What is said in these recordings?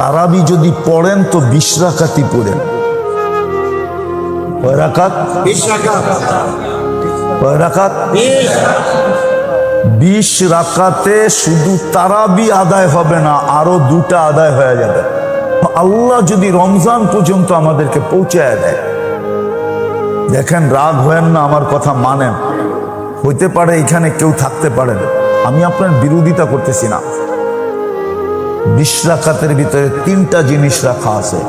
তারাবি যদি পড়েন তো 20 রাকাতই পড়েন। কয় রাকাত? 20 রাকাত। কয় রাকাত? 20 রাকাতে শুধু তারাবি আদায় হবে না, আরো 2টা আদায় হয়ে যাবে। আল্লাহ যদি রমজান পর্যন্ত আমাদেরকে পৌঁছায় দেয়, দেখেন রাগ হয়েন না, আমার কথা মানেন। হইতে পারে এখানে কেউ থাকতে পারেন, আমি আপনার বিরোধিতা করতেছি না। 20 রাকাতের ভিতরে 3টা জিনিস রাখা আছে,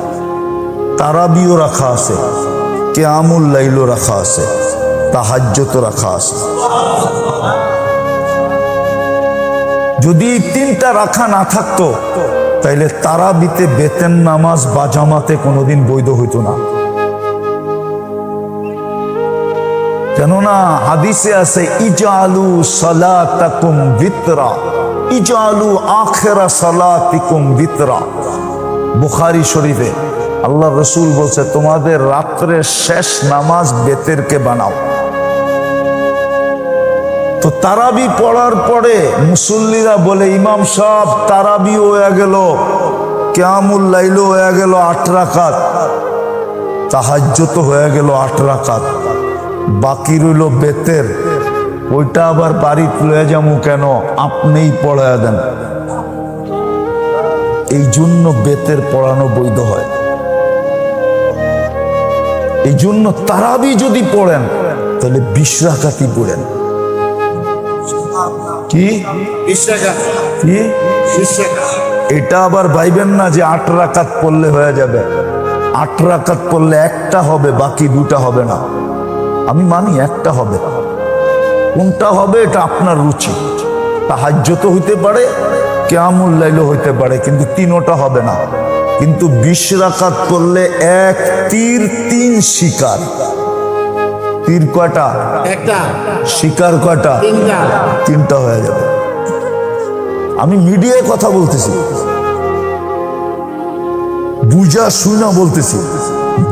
তারাবিও রাখা আছে, কিয়ামুল লাইলও রাখা আছে, তাহাজ্জুদও রাখা আছে। যদি এই 3টা রাখা না থাকতো তাইলে তারাবিতে বেতেন নামাজ বা জামাতে কোনোদিন বৈধ হইতো না। কেননা হাদিসে আছে ইজআলু সালাতাকুম বিতরা, ইজআলু আখিরা সালাতিকুম বিতরা। বুখারী শরীফে আল্লাহ রসুল বলছে তোমাদের রাত্রের শেষ নামাজ বেতেরকে বানাও। তো তারাবি পড়ার পরে মুসল্লিরা বলে ইমাম সাহেব তারাবি হয়ে গেল, কিয়ামুল লাইল হয়ে গেল 8 রাকাত, তাহাজ্জুদ হয়ে গেল 8 রাকাত, বাকি রইল বেতের, ওইটা আবার বাড়িতে লয়ে যাবো কেন? আপনিই পড়ায়া দেন। এই জন্য বেতের পড়ানো বৈধ হয়। এই জন্য তারাবি যদি পড়েন তাহলে 20 রাকাতই পড়েন। কি 20 রাকাত? কি 20 রাকাত। এটা আবার ভাইবেন না যে 8 রাকাত পড়লে হয়ে যাবে। 8 রাকাত পড়লে একটা হবে, বাকি 2টা হবে না। আমি মানি একটা হবে, কোনটা হবে এটা আপনার রুচি। তাহাজ্জুদ হইতে পারে, কিয়ামুল লাইল হইতে পারে, কিন্তু 3টা হবে না। কিন্তু 20 রাকাত করলে 1 তীর 3 শিকার। তীর কয়টা? একটা। শিকার কয়টা? 3টা। 3টা হয়ে যাবে। আমি মিডিয়ায় কথা বলতেছি, বুঝা শুনা বলতেছি,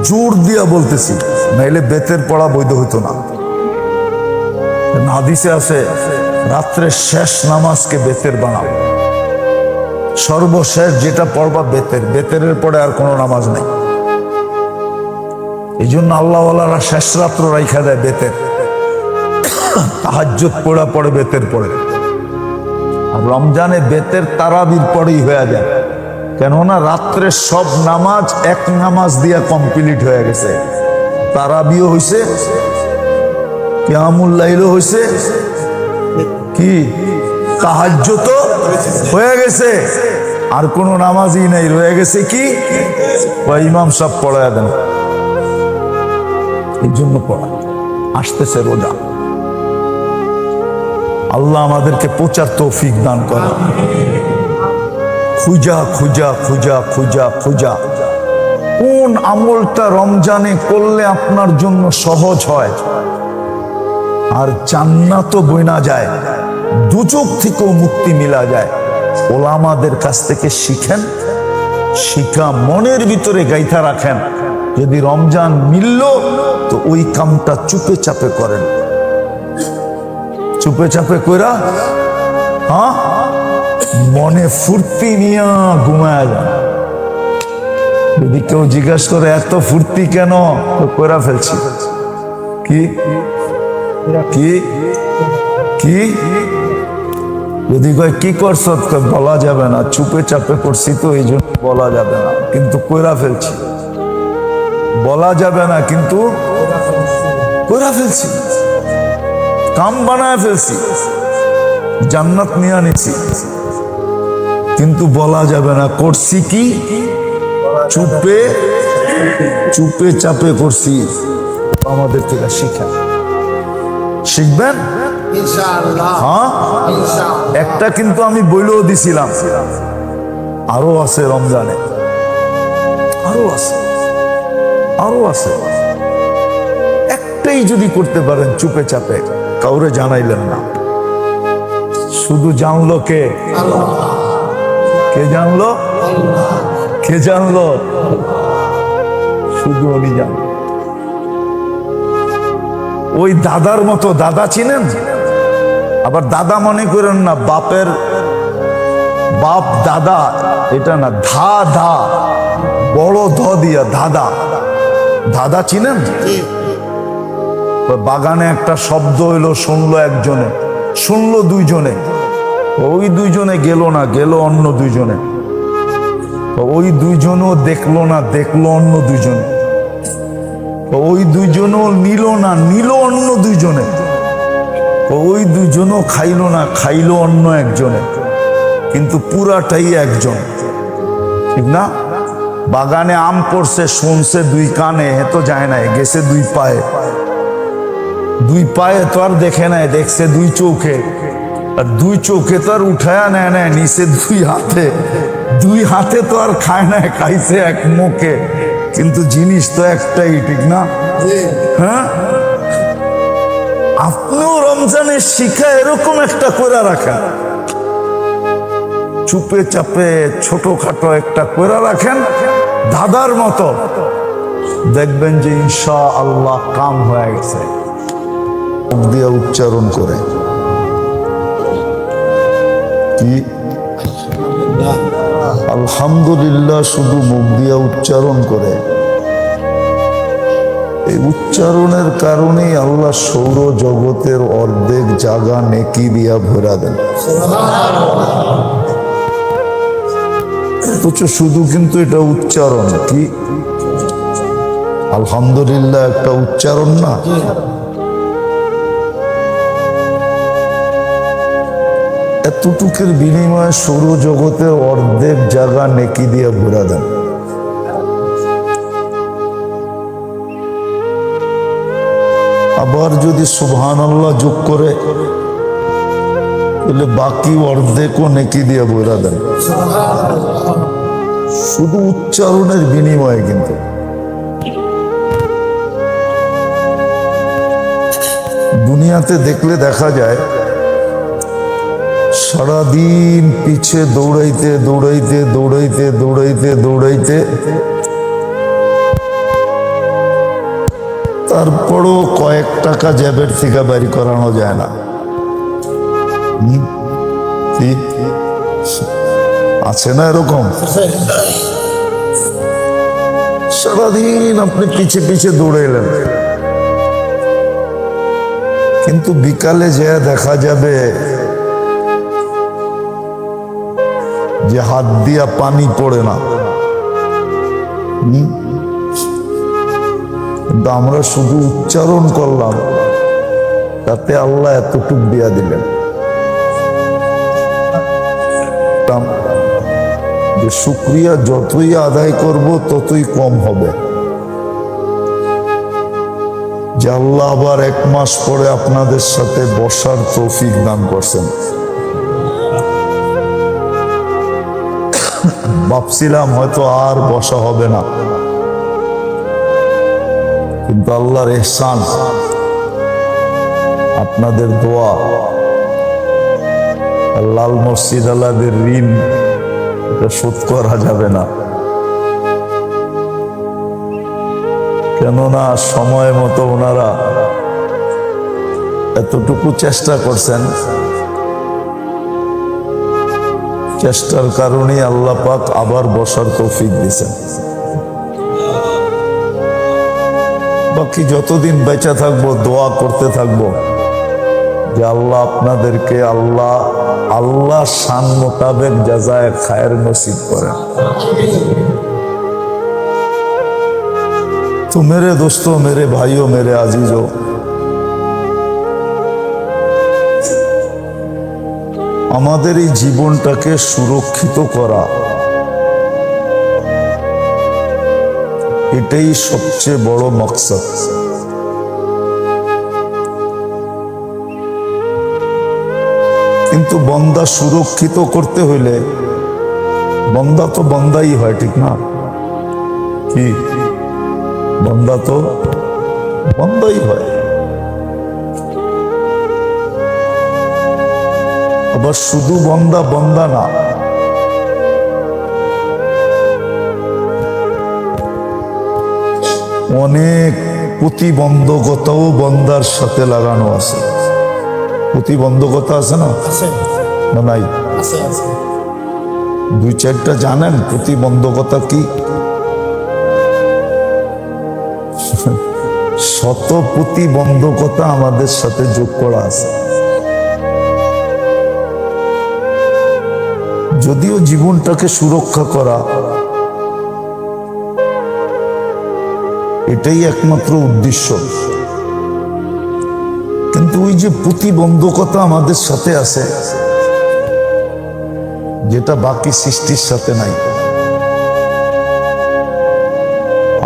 জোর দিয়া বলতেছি, নাইলে বেতের পড়া বৈধ হইতো না। হাদিসে আছে রাত্রের শেষ নামাজকে বেতের বানাও। সর্বশেষ যেটা পড়বা বেতের, বেতের পরে আর কোনো নামাজ নেই। এই জন্য আল্লাহওয়ালারা শেষ রাত্র রাইখা দেয় বেতের, তাহাজ্জুদ পড়া পড়ে বেতের পড়ে। আর রমজানে বেতের তারাবির পরেই হয়ে যায়, কেননা রাত্রে সব নামাজ এক নামাজ দিয়া কমপ্লিট হয়ে গেছে। তারাবিও হইছে, কিয়ামুল লাইলও হইছে, কি তাহাজ্জুদ হয়ে গেছে, আর কোনো নামাজই নাই, রয়ে গেছে কি ইমাম সাহেব পড়ায় দেন। এই জন্য পড়া আসতেছে রোজা। আল্লাহ আমাদেরকে প্রচার তৌফিক দান করে। খুঁজা খুঁজা খুঁজা খুঁজা খুঁজা কোন আমলটা রমজানে করলে আপনার জন্য সহজ হয় আর জান্নাতও বইনা যায়, দুচোখ থেকেও মুক্তি মিলা যায়, ওলামাদের কাছ থেকে শিখেন। শিখা মনের ভিতরে গাইথা রাখেন। যদি রমজান মিলল তো ওই কামটা চুপে চাপে করেন। চুপে চাপে কইরা হ্যাঁ মনে ফুর্তি নিয়া ঘুমায় যান। যদি কেউ জিজ্ঞাসা করে এত ফুর্তি কেন, তো কইরা ফেলছি। কি কি কি যদি কয় কি করছ, বলা যাবে না, চুপে চাপে করছি তো এই জন্য বলা যাবে না, কিন্তু কইরা ফেলছি। বলা যাবে না কিন্তু কইরা ফেলছি, কাম বানায় ফেলছি, জান্নাত নিয়ে নিছি, কিন্তু বলা যাবে না করছি কি, চুপে চুপে চাপে করছি। আমাদের থেকে শিখেন, শিখবেন ইনশাআল্লাহ। হ্যাঁ ইনশাআল্লাহ। একটা কিন্তু আমি বইলেও দিছিলাম, আরো আছে রমজানে, আরো আছে, আরো আছে। একটাই যদি করতে পারেন চুপে চাপে, কাউরে জানাইলেন না, শুধু জানলো কে? কে জানলো? কে জানলো? শুধু উনি জানলো। ওই দাদার মতো, দাদা চিনেন? আবার দাদা মনে করেন না বাপের বাপ দাদা এটা না, ধা ধা, বড় ধ দিয়া ধাঁধা। ধাঁধা চিনেন? বাগানে একটা শব্দ হইলো, শুনলো একজনে, শুনলো দুইজনে, ওই দুইজনে গেল না, গেল অন্য দুইজনে, ওই দুইজনও দেখলো না, দেখলো অন্য দুইজনে, ওই দুইজনও নিল না, নিল অন্য দুইজনে, ওই দুইজনও খাইলো না, খাইলো অন্য একজনে, কিন্তু পুরাটাই একজন। ঠিক না? বাগানে আম পড়ছে, শুনছে দুই কানে, হে তো যায় নাই, গেছে দুই পায়ে, দুই পায়ে তো আর দেখে নাই, দেখছে দুই চোখে, আর দুই চোখে তো আর উঠায়া নেয় নাই, নিচে দুই হাতে, দুই হাতে তো আর খায় নাই, খাইছে এক মুখে, কিন্তু জিনিস তো একটাই। ঠিক না? হ্যাঁ, আপনিও রমজানের শিখা এরকম একটা করে রাখেন, চুপে চাপে ছোটখাটো একটা করে রাখেন, দাদার মতো, দেখবেন যে ইনশাআল্লাহ কাম হয়ে গেছে। মুখ দিয়ে উচ্চারণ করে কি আলহামদুলিল্লাহ, শুধু মুখ দিয়ে উচ্চারণ করে, এই উচ্চারণের কারণেই আল্লাহ সৌর জগতের অর্ধেক জায়গা নেকি দিয়া ভরা দেন। অথচ শুধু কিন্তু এটা উচ্চারণ, কি আলহামদুলিল্লাহ একটা উচ্চারণ না? এতটুকুর বিনিময়ে সৌরজগতের অর্ধেক জায়গা নেকি দিয়ে ভরা দেন। আবার যদি সুবহানাল্লাহ যোগ করে, তাহলে বাকি অর্ধেকও নেকি দিয়ে ভরা দেন, শুধু উচ্চারণের বিনিময়ে। কিন্তু দুনিয়াতে দেখলে দেখা যায়, সারাদিন পিছে দৌড়াইতে দৌড়াইতে দৌড়াইতে দৌড়াইতে দৌড়াইতে, তারপরও কয়েক টাকা জ্যাবের থেকে বাড়ি করানো যায় না। আছে না এরকম? সারাদিন আপনি পিছে পিছে দৌড়াইলেন, কিন্তু বিকালে যে দেখা যাবে যে হাত দিয়া পানি পড়ে না। কিন্তু আমরা শুধু উচ্চারণ করলাম, তাতে আল্লাহ এতটুক দিয়া দিলেন যে শুকরিয়া যতই আদায় করব ততই কম হবে। যে আল্লাহ আবার 1 মাস পরে আপনাদের সাথে বসার তৌফিক দান করছেন। ভাবছিলাম হয়তো আর বসা হবে না, কিন্তু আল্লাহর ইহসান, আপনাদের দোয়া, লাল মসজিদ আলাদের ঋণ, এটা শোধ করা যাবে না। কেননা সময় মতো ওনারা এতটুকু চেষ্টা করছেন, চেষ্টার কারণে আল্লাহ পাক আবার বসার তৌফিক দিয়েছেন। বাকি যতদিন বেঁচে থাকবো দোয়া করতে থাকবো যে আল্লাহ আপনাদেরকে আল্লাহ শান মোতাবেক জাযায়ে খায়ের নসিব করেন। তো মেরে দোস্তোं, मेरे भाइयों, मेरे अजीजों, আমাদের এই জীবনটাকে সুরক্ষিত করা, এটাই সবচেয়ে বড় মকসদ। কিন্তু বন্দা সুরক্ষিত করতে হইলে বন্দা তো বন্দাই হয়, ঠিক না? কি বন্দা তো বন্দাই হয়। আবার শুধু বন্দা বন্দা না, অনেক প্রতিবন্ধকতাও বন্দার সাথে লাগানো আছে। প্রতিবন্ধকতা আছে না? আছে, না নাই? আছে, আছে। দুই চারটা জানেন প্রতিবন্ধকতা কি? শত প্রতিবন্ধকতা আমাদের সাথে যোগ করা আছে। যদিও জীবনটাকে সুরক্ষা করা এটাই একমাত্র উদ্দেশ্য, কিন্তু ওই যে প্রতিবন্ধকতা আমাদের সাথে আছে যেটা বাকি সৃষ্টির সাথে নাই।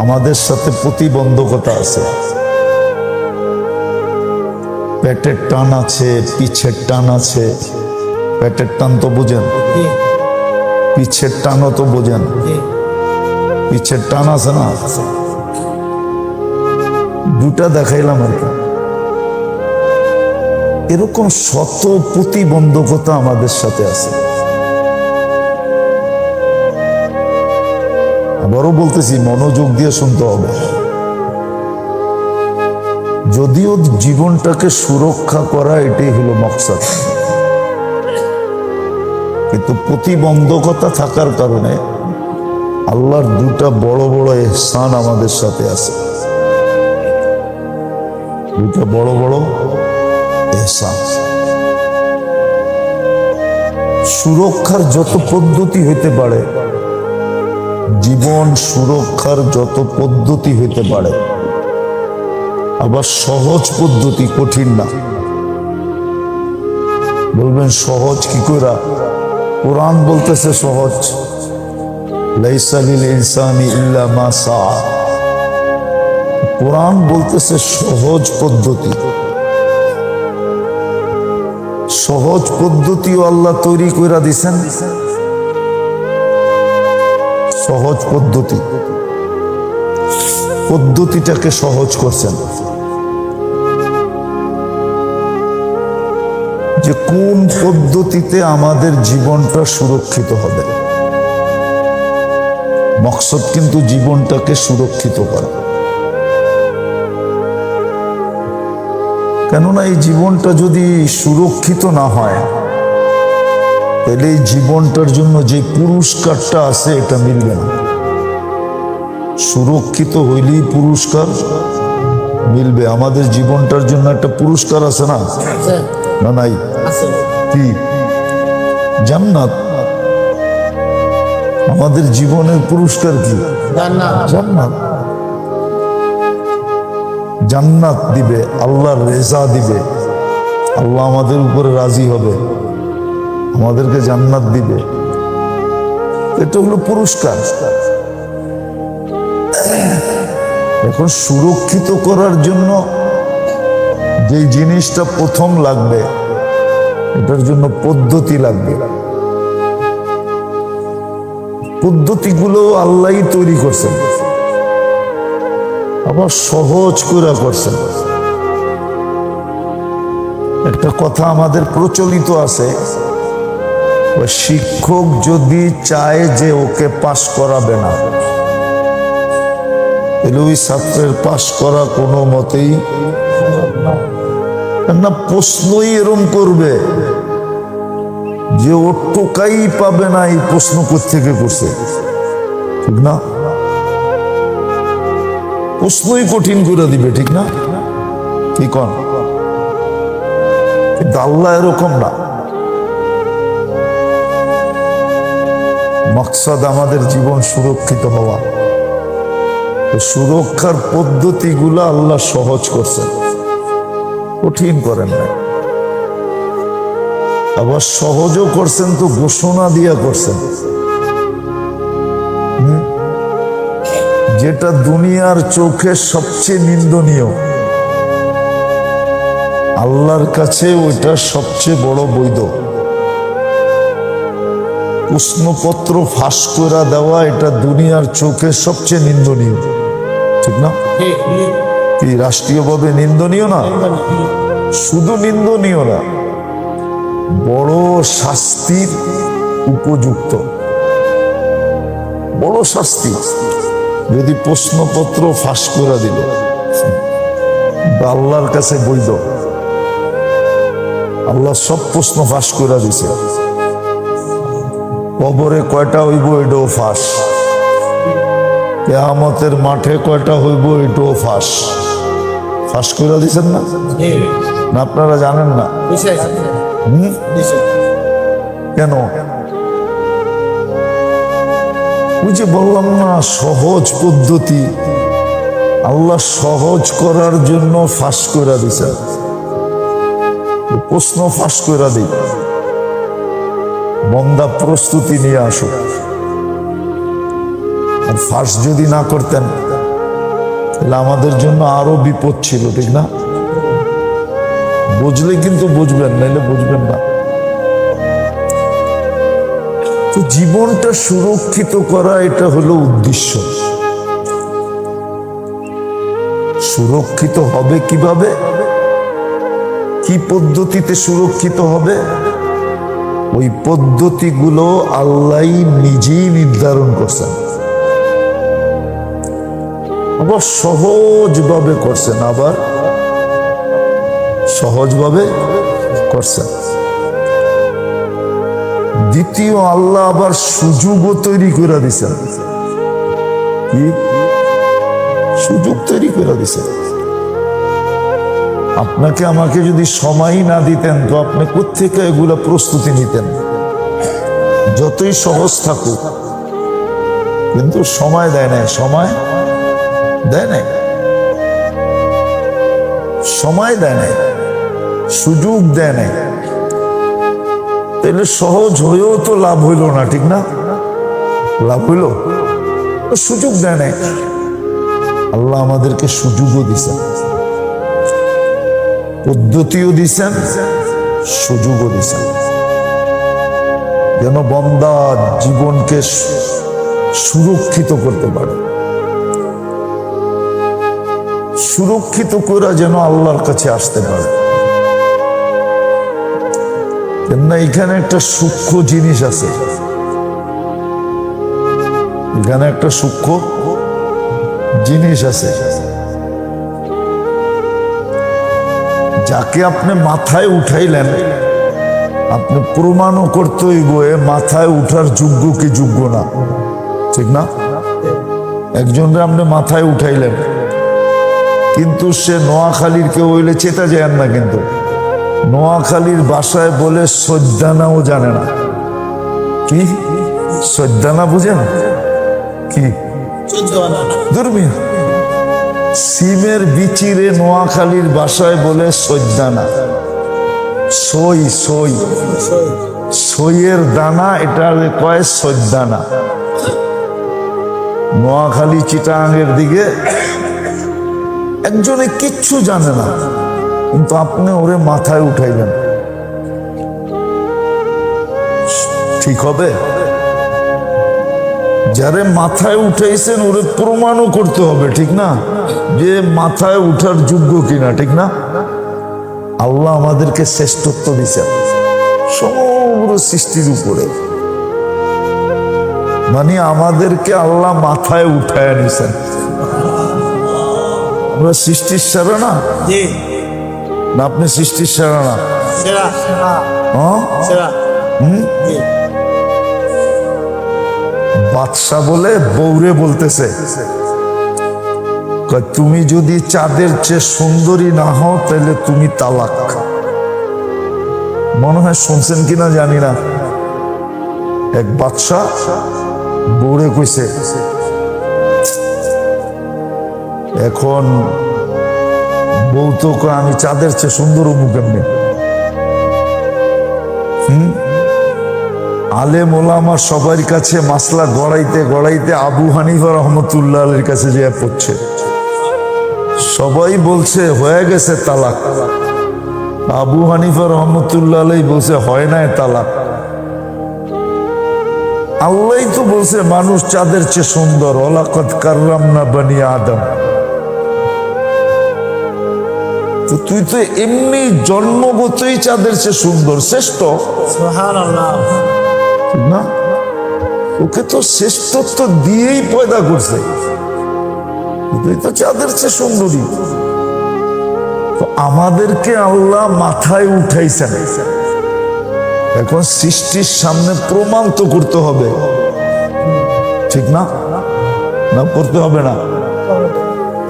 আমাদের সাথে প্রতিবন্ধকতা আছে, পেটের টান আছে, পিছের টান আছে। পেটের টান তো বোঝেন, জি পিছের টানও তো বোঝেন। জি পিছের টান আছে না, দুটা দেখাইলাম আর কি। এরকম শত প্রতিবন্ধকতা আমাদের সাথে আছে। আবারও বলতেছি, মনোযোগ দিয়ে শুনতে হবে। যদিও জীবনটাকে সুরক্ষা করা এটাই হলো মকসদ, কিন্তু প্রতিবন্ধকতা থাকার কারণে আল্লাহর দুটা বড় বড় ইহসান আমাদের সাথে আছে। দুটা বড় বড় ইহসান। সুরক্ষার যত পদ্ধতি হইতে পারে, জীবন সুরক্ষার যত পদ্ধতি হইতে পারে, আবার সহজ পদ্ধতি, কঠিন না। বলবেন সহজ কি কইরা? কোরআন বলতেছে সহজ, লাইসা লিল ইনসানি ইল্লা মা সাআ। কোরআন বলতেছে সহজ পদ্ধতি। সহজ পদ্ধতিও আল্লাহ তৈরি কইরা দিছেন। সহজ পদ্ধতি, পদ্ধতিটাকে সহজ করছেন। যে কোন পদ্ধতিতে আমাদের জীবনটা সুরক্ষিত হবে। মকসদ কিন্তু জীবনটাকে সুরক্ষিত করা। কেননা এই জীবনটা যদি সুরক্ষিত না হয়, তাহলে এই জীবনটার জন্য যে পুরস্কারটা আছে এটা মিলবে না। সুরক্ষিত হইলেই পুরস্কার মিলবে। আমাদের জীবনটার জন্য একটা পুরস্কার আছে না? আছে না নাই? আছে কি? জান্নাত। আমাদের জীবনের পুরস্কার কি? জান্নাত জান্নাত। জান্নাত দিবে, আল্লাহর রেজা দিবে। আল্লাহ আমাদের উপরে রাজি হবে, আমাদেরকে জান্নাত দিবে। এটা হলো পুরস্কার। এখন সুরক্ষিত করার জন্য যে জিনিসটা প্রথম লাগবে, এটার জন্য পদ্ধতি লাগবে। পদ্ধতিগুলো আল্লাহই তৈরি করছেন, আবার সহজ করে করছেন। একটা কথা আমাদের প্রচলিত আছে, শিক্ষক যদি চায় যে ওকে পাশ করাবে না, তাহলে ওই ছাত্রের পাশ করা কোনো মতেই না। প্রশ্নই এরম করবে যে ও টোকাই পাবে না, এই প্রশ্ন কোত্থেকে করছে, ঠিক না? প্রশ্নই কঠিন করে দিবে, ঠিক না? কি কন? কিন্তু আল্লাহ এরকম না। মকসদ আমাদের জীবন সুরক্ষিত হওয়া। সুরক্ষার পদ্ধতিগুলো আল্লাহ সহজ করছেন, কঠিন করেন না। আবার সহজও করছেন তো ঘোষণা দিয়া করছেন। যেটা দুনিয়ার চোখে সবচেয়ে নিন্দনীয়, আল্লাহর কাছে ওইটা সবচেয়ে বড় বৈধ। প্রশ্নপত্র ফাঁস করে দেওয়া, এটা দুনিয়ার চোখে সবচেয়ে নিন্দনীয়, ঠিক না? ঠিক কি রাষ্ট্রীয়ভাবে নিন্দনীয় না? শুধু নিন্দনীয় না, বড় শাস্তির উপযুক্ত, বড় শাস্তি। যদি প্রশ্নপত্র ফাঁস করে দিল, আল্লাহর কাছে বৈধ। আল্লাহ সব প্রশ্ন ফাঁস করে দিছে। কবরে কয়টা হইব এটাও ফাঁস, কিয়ামতের মাঠে কয়টা হইব এটাও ফাঁস। ফাঁস করে দিছেন না? না আপনারা জানেন না? কেন? ওই যে বললাম না, সহজ পদ্ধতি আল্লাহ সহজ করার জন্য ফাঁস করে দিছেন। প্রশ্ন ফাঁস করে দিই, বন্দা প্রস্তুতি নিয়ে আসুক। আর ফাঁস যদি না করতেন তাহলে আমাদের জন্য আরো বিপদ ছিল, ঠিক না? বুঝলে কিন্তু বুঝবেন, নাইলে বুঝবেন না। তো জীবনটা সুরক্ষিত করা, এটা হলো উদ্দেশ্য। সুরক্ষিত হবে কিভাবে, কি পদ্ধতিতে সুরক্ষিত হবে? ওই পদ্ধতিগুলো আল্লাহ নিজেই নির্ধারণ করছেন। আবার সহজভাবে করছেন, আবার সহজভাবে করছেন। দ্বিতীয়, আল্লাহ আবার সুযোগও তৈরি করে দিছেন। কি সুযোগ তৈরি করে দিছেন? আপনাকে আমাকে যদি সময় না দিতেন তো আপনি কোত্থেকে এগুলা প্রস্তুতি নিতেন? যতই সহজ থাকুক, কিন্তু সময় দেয় নাই। সময় দেয় নাই, সময় দেয় নাই, সুযোগ দেয় নাই। তাহলে সহজ হয়েও তো লাভ হইল না, ঠিক না? লাভ হইল? সুযোগ দেয় নাই। আল্লাহ আমাদেরকে সুযোগও দিছেন, পদ্ধতিও দিছেন, সুযোগও দিছেন, যেন বান্দা জীবনকে সুরক্ষিত করতে পারে। সুরক্ষিত করে যেন আল্লাহর কাছে আসতে পারে। কেননা এখানে একটা সূক্ষ্ম জিনিস আছে, এখানে একটা সূক্ষ্ম জিনিস আছে। যাকে আপনি মাথায় উঠাইলেন, আপনি প্রমাণও করতে হইব এ মাথায় উঠার যোগ্য কি যোগ্য না, ঠিক না? একজনকে আপনি মাথায় উঠাইলেন, কিন্তু সে নোয়াখালীর কেউ হইলে চেতা যায় না, কিন্তু নোয়াখালীর ভাষায় বলে সজ্জানাও জানে না। কি সজ্জানা বুঝেন? কি দুর্মিন? সিমের বিচিরে নোয়াখালীর ভাষায় বলে সজ্জানা। সই সই সইয়ের দানা, এটা কয় সজ্জানা। নোয়াখালী চিটাঙ্গের দিকে একজনে কিচ্ছু জানে না, কিন্তু আপনি ওরে মাথায় উঠাইলেন, ঠিক হবে? যারে মাথায় উঠাইছেন ওরে প্রমাণও করতে হবে, ঠিক না? যে মাথায় উঠার যোগ্য কিনা, ঠিক না? আল্লাহ আমাদেরকে শ্রেষ্ঠত্ব দিচ্ছেন সমগ্র সৃষ্টির উপরে। মানে আমাদেরকে আল্লাহ মাথায় উঠায় নিছেন। আমরা সৃষ্টির সেরা না? না আপনি সৃষ্টির সেরা না? বাদশাহ বলে বউরে বলতেছে, তুমি যদি চাঁদের চেয়ে সুন্দরী না হও তাহলে তুমি তালাক। মনে হয় শুনছেন কিনা জানি না। এক বাদশাহ বউরে কইছে, এখন বউ তো কয় আমি চাঁদের চেয়ে সুন্দর মুখ এমনি। আলেম ওলামা সবার কাছে মাসলা গড়াইতে গড়াইতে আবু হানিফা রহমতুল্লাহ আলীর কাছে যে পড়ছে, সবাই বলছে হয়ে গেছে তালাক। আবু হানিফা রহমতুল্লাহ আলী বলছে হয় নাই তালাক। আল্লাহ তো বলছে মানুষ চাঁদের চেয়ে সুন্দর, ওয়ালাকাদ কাররামনা বানি আদম। তো তুই তো এমনি জন্মগতই চাঁদের চেয়ে সুন্দর, শ্রেষ্ঠ, ঠিক না? ওকে তো শ্রেষ্ঠত্ব দিয়েই পয়দা করছে, তুই তো চাঁদের চেয়ে সুন্দরী। তো আমাদেরকে আল্লাহ মাথায় উঠাইছেন, এখন সৃষ্টির সামনে প্রমাণ তো করতে হবে, ঠিক না? না করতে হবে না?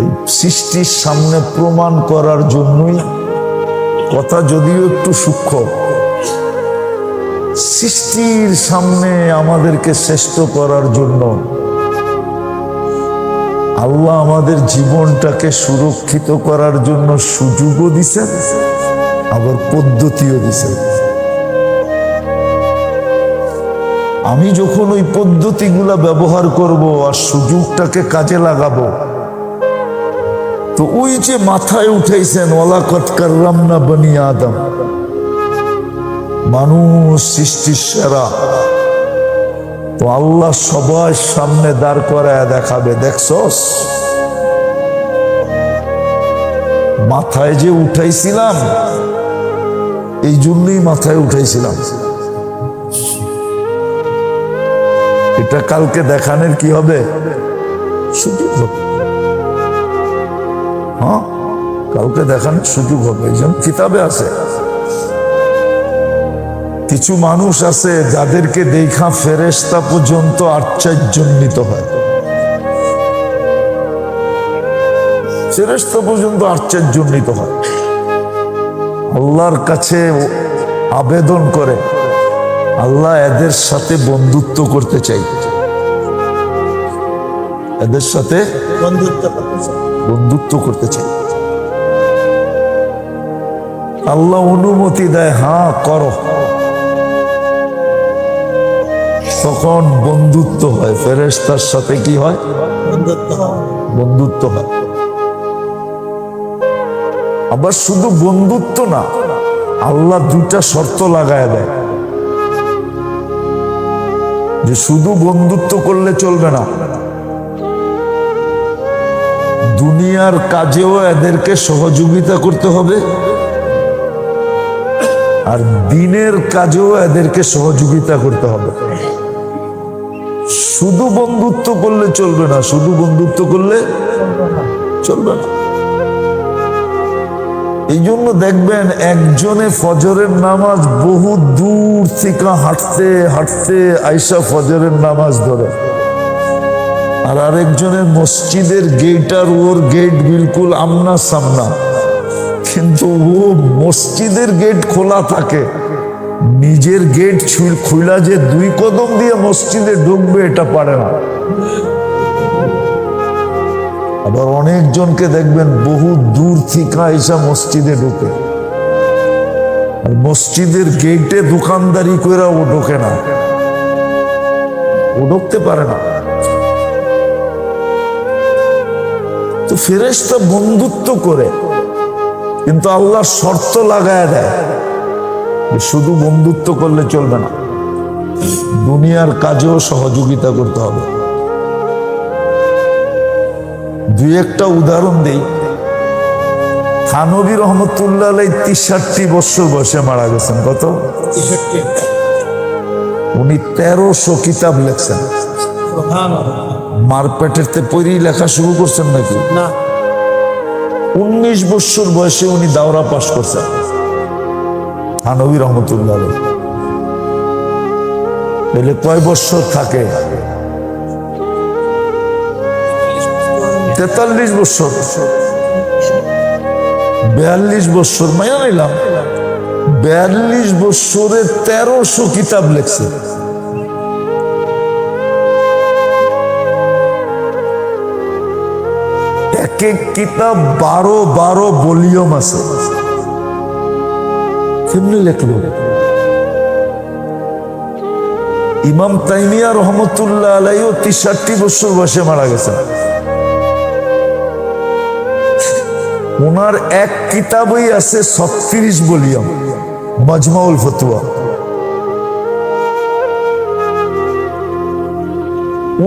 এই সৃষ্টির সামনে প্রমাণ করার জন্যই কথা, যদিও একটু সূক্ষ্ম, সৃষ্টির সামনে আমাদেরকে শ্রেষ্ঠ করার জন্য আল্লাহ আমাদের জীবনটাকে সুরক্ষিত করার জন্য সুযোগও দিছেন, আবার পদ্ধতিও দিছেন। আমি যখন ওই পদ্ধতিগুলা ব্যবহার করব আর সুযোগটাকে কাজে লাগাবো, তো ওই যে মাথায় উঠাইছেন ওয়ালাকাদ কাররামনা বনি আদম, মানুষ সৃষ্টির সেরা, তো আল্লাহ সবার সামনে দাঁড় করায় দেখাবে, দেখছস মাথায় যে উঠাইছিলাম, এই জন্যই মাথায় উঠাইছিলাম। এটা কালকে দেখানোর কি হবে? সুযোগ হবে। হ্যাঁ, কালকে দেখানোর সুযোগ হবে। এই জন্য কিতাবে আছে কিছু মানুষ আছে যাদেরকে দেখা ফেরেশতা পর্যন্ত আশ্চর্যান্বিত হয়, ফেরেশতা পর্যন্ত আশ্চর্যান্বিত হয়, আল্লাহর কাছে আবেদন করে, আল্লাহ এদের সাথে বন্ধুত্ব করতে চাই, এদের সাথে বন্ধুত্ব করতে চাই। আল্লাহ অনুমতি দেয়, হ্যাঁ করো, তখন বন্ধুত্ব হয়, ফেরেশতার সাথে কি হয়? বন্ধুত্ব হয়। আবার শুধু বন্ধুত্ব না, আল্লাহ দুটা শর্ত লাগায় দেয় যে শুধু বন্ধুত্ব করলে চলবে না, দুনিয়ার কাজেও এদেরকে সহযোগিতা করতে হবে, আর দিনের কাজেও এদেরকে সহযোগিতা করতে হবে। শুধু বন্ধুত্ব করলে চলবে না, শুধু বন্ধুত্ব করলে চলবে না। এই জন্য দেখবেন একজনে ফজরের নামাজ বহু দূর থেকে হাঁটতে হাঁটতে আইসা ফজরের নামাজ ধরে, আর আরেকজনের মসজিদের গেট আর ওর গেট বিলকুল আমনা সামনা, কিন্তু ও মসজিদের গেট খোলা থাকে, নিজের গেট খুলা যে 2 কদম দিয়ে মসজিদে ঢুকবে এটা পারে না। আবার অনেকজনকে দেখবেন বহু দূর থেকে এসে মসজিদে ঢুকে, আর মসজিদের গেটে দোকানদারি করে ও ঢোকে না, ও ঢুকতে পারে না। তো ফেরেশতা বন্ধুত্ব করে, কিন্তু আল্লাহ শর্ত লাগায় দেয় শুধু বন্ধুত্ব করলে চলবে না, দুনিয়ার কাজেও সহযোগিতা করতে হবে। 2-1টা উদাহরণ দেই। থানবী রহমতুল্লাহ আলাইহি 63 বছর বয়সে মারা গেছেন। কত? 63। উনি 1300 কিতাব লেখছেন। মারপেটের পরেই লেখা শুরু করছেন নাকি? না, 19 বছর বয়সে উনি দাওরা পাশ করছেন থানবী রহমতুল্লাহ আলাইহি। তাহলে কয় বছর থাকে? 43 বছর, 42 বছর মাইয়া নিলাম, 42 বছরে 1300 কিতাব লেখছে। এক এক কিতাব 12 ভলিউম আছে। কেমনি লেখলো? ইমাম তাইমিয়া রহমতুল্লাহ আলাইহিও 63 বছর বয়সে মারা গেছেন। ওনার এক কিতাবই আছে 36 ভলিউম, মাজমাউল ফতোয়া।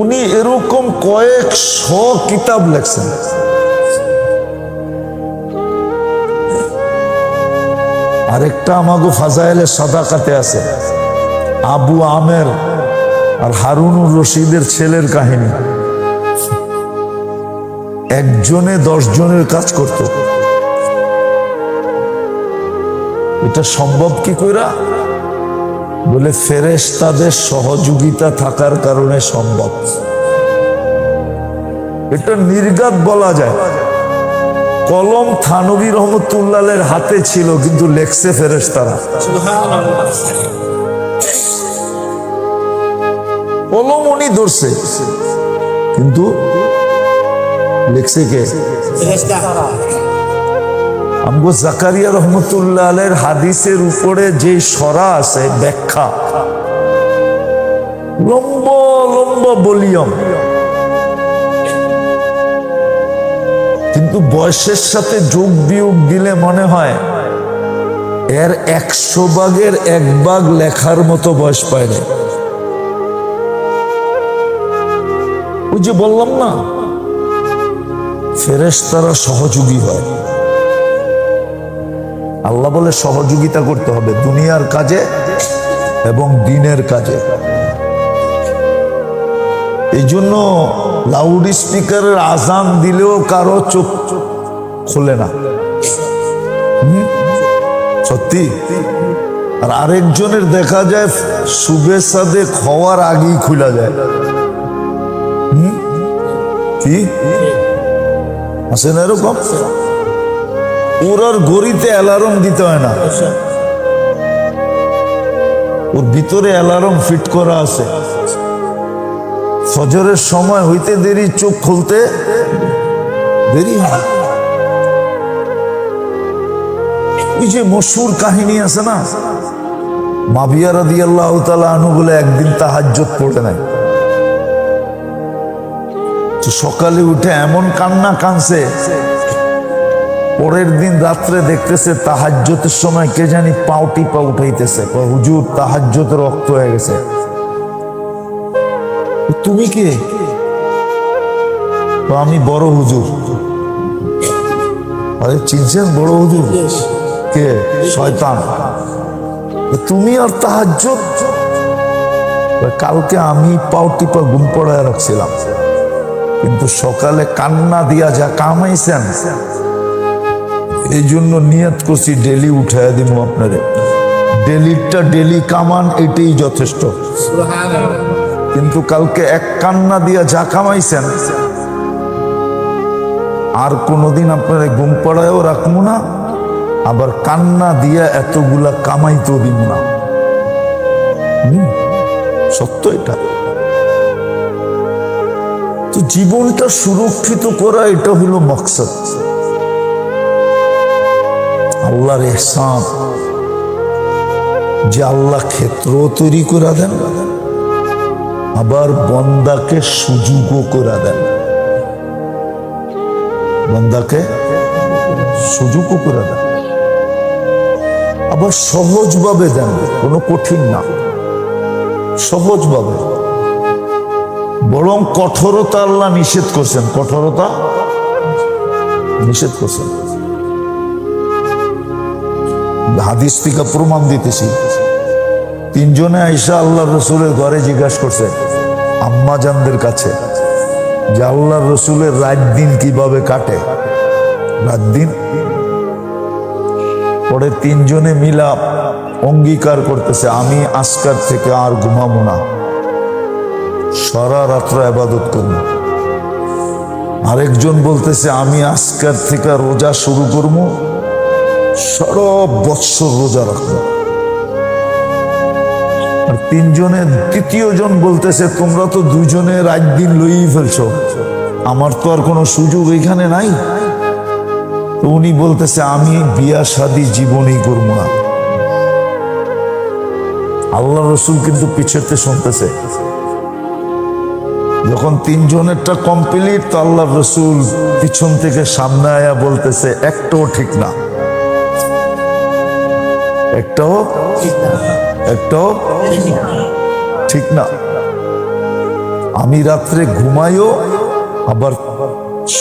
উনি এরকম কয়েকশো কিতাব লেখছেন। আরেকটা আমাগো ফাজাইলে সাদাকাতে আছে, আবু আমের আর হারুনুর রশিদের ছেলের কাহিনী। একজনে 10 জনের কাজ করত। এটা সম্ভব কি কইরা? বলে ফেরেশতাদের সহযোগিতা থাকার কারণে সম্ভব। এটা নির্ঘাত বলা যায়। কলম থানভী রহমতুল্লাহের হাতে ছিল, কিন্তু লেখছে ফেরেশতারা। কলম উনি ধরছে, কিন্তু লিখছে কে? আমগো জাকারিয়া রহমতুল্লাহ আলাইহির হাদিসের উপরে যে সরা আছে ব্যাখ্যা, লম্বা লম্বা ভলিউম, কিন্তু বয়সের সাথে যোগ বিয়োগ দিলে মনে হয় এর 100 ভাগের 1 ভাগ লেখার মতো বয়স পায় না। ওই যে বললাম না, ফেরেশতারা সহযোগী হয়। আল্লাহ বলে সহযোগিতা করতে হবে দুনিয়ার কাজে এবং দিনের কাজে। এই জন্য লাউড স্পিকারের আজান দিলেও কারো চোখ খোলে না, সত্যি। আর আরেকজনের দেখা যায় সুবে সাদেক হওয়ার আগেই খুলে যায়। কি আছে না এরকম? ওর আর ঘড়িতে অ্যালার্ম দিতে হয় না, ওর ভিতরে অ্যালার্ম ফিট করা আছে। ফজরের সময় হইতে দেরি, চোখ খুলতে দেরি হয়। ওই যে মশহুর কাহিনী আছে না, মাবিয়া রাদিয়াল্লাহু তাআলা আনহু বলে একদিন তাহাজ্জুদ পড়ে নাই, তো সকালে উঠে এমন কান্না কানছে, পরের দিন রাত্রে দেখতেছে তাহাজ্জুদের সময় কে জানি পাও টিপা উঠাইতেছে। হুজুর তাহাজ্জুদ রক্ত হয়ে গেছে। তুমি কে? আমি বড় হুজুর। আরে চিনছেন বড় হুজুর কে? শয়তান। তুমি আর তাহাজ্জুদ? কালকে আমি পাও টিপা ঘুম পড়ায় রাখছিলাম, কিন্তু সকালে কান্না দিয়া যা কামাইছেন, এই জন্য নিয়ত করছি ডেলি উঠাইয়া দিব আপনারে। ডেলিটা ডেলি কামান, এটাই যথেষ্ট। কিন্তু কালকে এক কান্না দিয়া যা কামাইছেন, আর কোনোদিন আপনারা ঘুম পড়ায়ও রাখবো না, আবার কান্না দিয়া এতগুলা কামাইতেও দিব না। সত্য এটা। তো জীবনটা সুরক্ষিত করা, এটা হলো মকসদ। আল্লাহর ইহসান যে আল্লাহ ক্ষেত্র তৈরি করে দেন, আবার বন্দাকে সুযোগও করে দেন। বন্দাকে সুযোগও করে দেন, আবার সহজভাবে দেন, কোনো কঠিন না, সহজভাবে। বরং কঠোরতা আল্লাহ নিষেধ করছেন, কঠোরতা নিষেধ করছেন। হাদিস থেকে প্রমাণ দিতেছি। 3 জনে আইসা আল্লাহ রসুলের ঘরে জিজ্ঞাসা করছে আম্মা জানদের কাছে যে আল্লাহ রসুলের রাত দিন কিভাবে কাটে, রাত দিন। পরে 3 জনে মিলা অঙ্গীকার করতেছে আমি আজকার থেকে আর ঘুমাবো না, সারা রাত্র ইবাদত করব। আরেকজন বলতেছে আমি আজকার থেকে রোজা শুরু করব, সারা বৎসর রোজা রাখবো। আর 3 জনে, 3য় জন বলতেছে তোমরা তো 2 জনে রাত দিন লইই ফেলছো, আমার তো আর কোনো সুযোগ এখানে নাই। তো উনি বলতেছে আমি বিয়া শাদী জীবনই করবো না। আল্লাহ রসুল কিন্তু পিছেতে শুনতেছে। যখন 3 জনেরটা কমপ্লিট, তো আল্লাহ রসুল পিছন থেকে সামনে আয়া বলতেছে একটাও ঠিক না, একটাও ঠিক না। আমি রাত্রে ঘুমাইও, আবার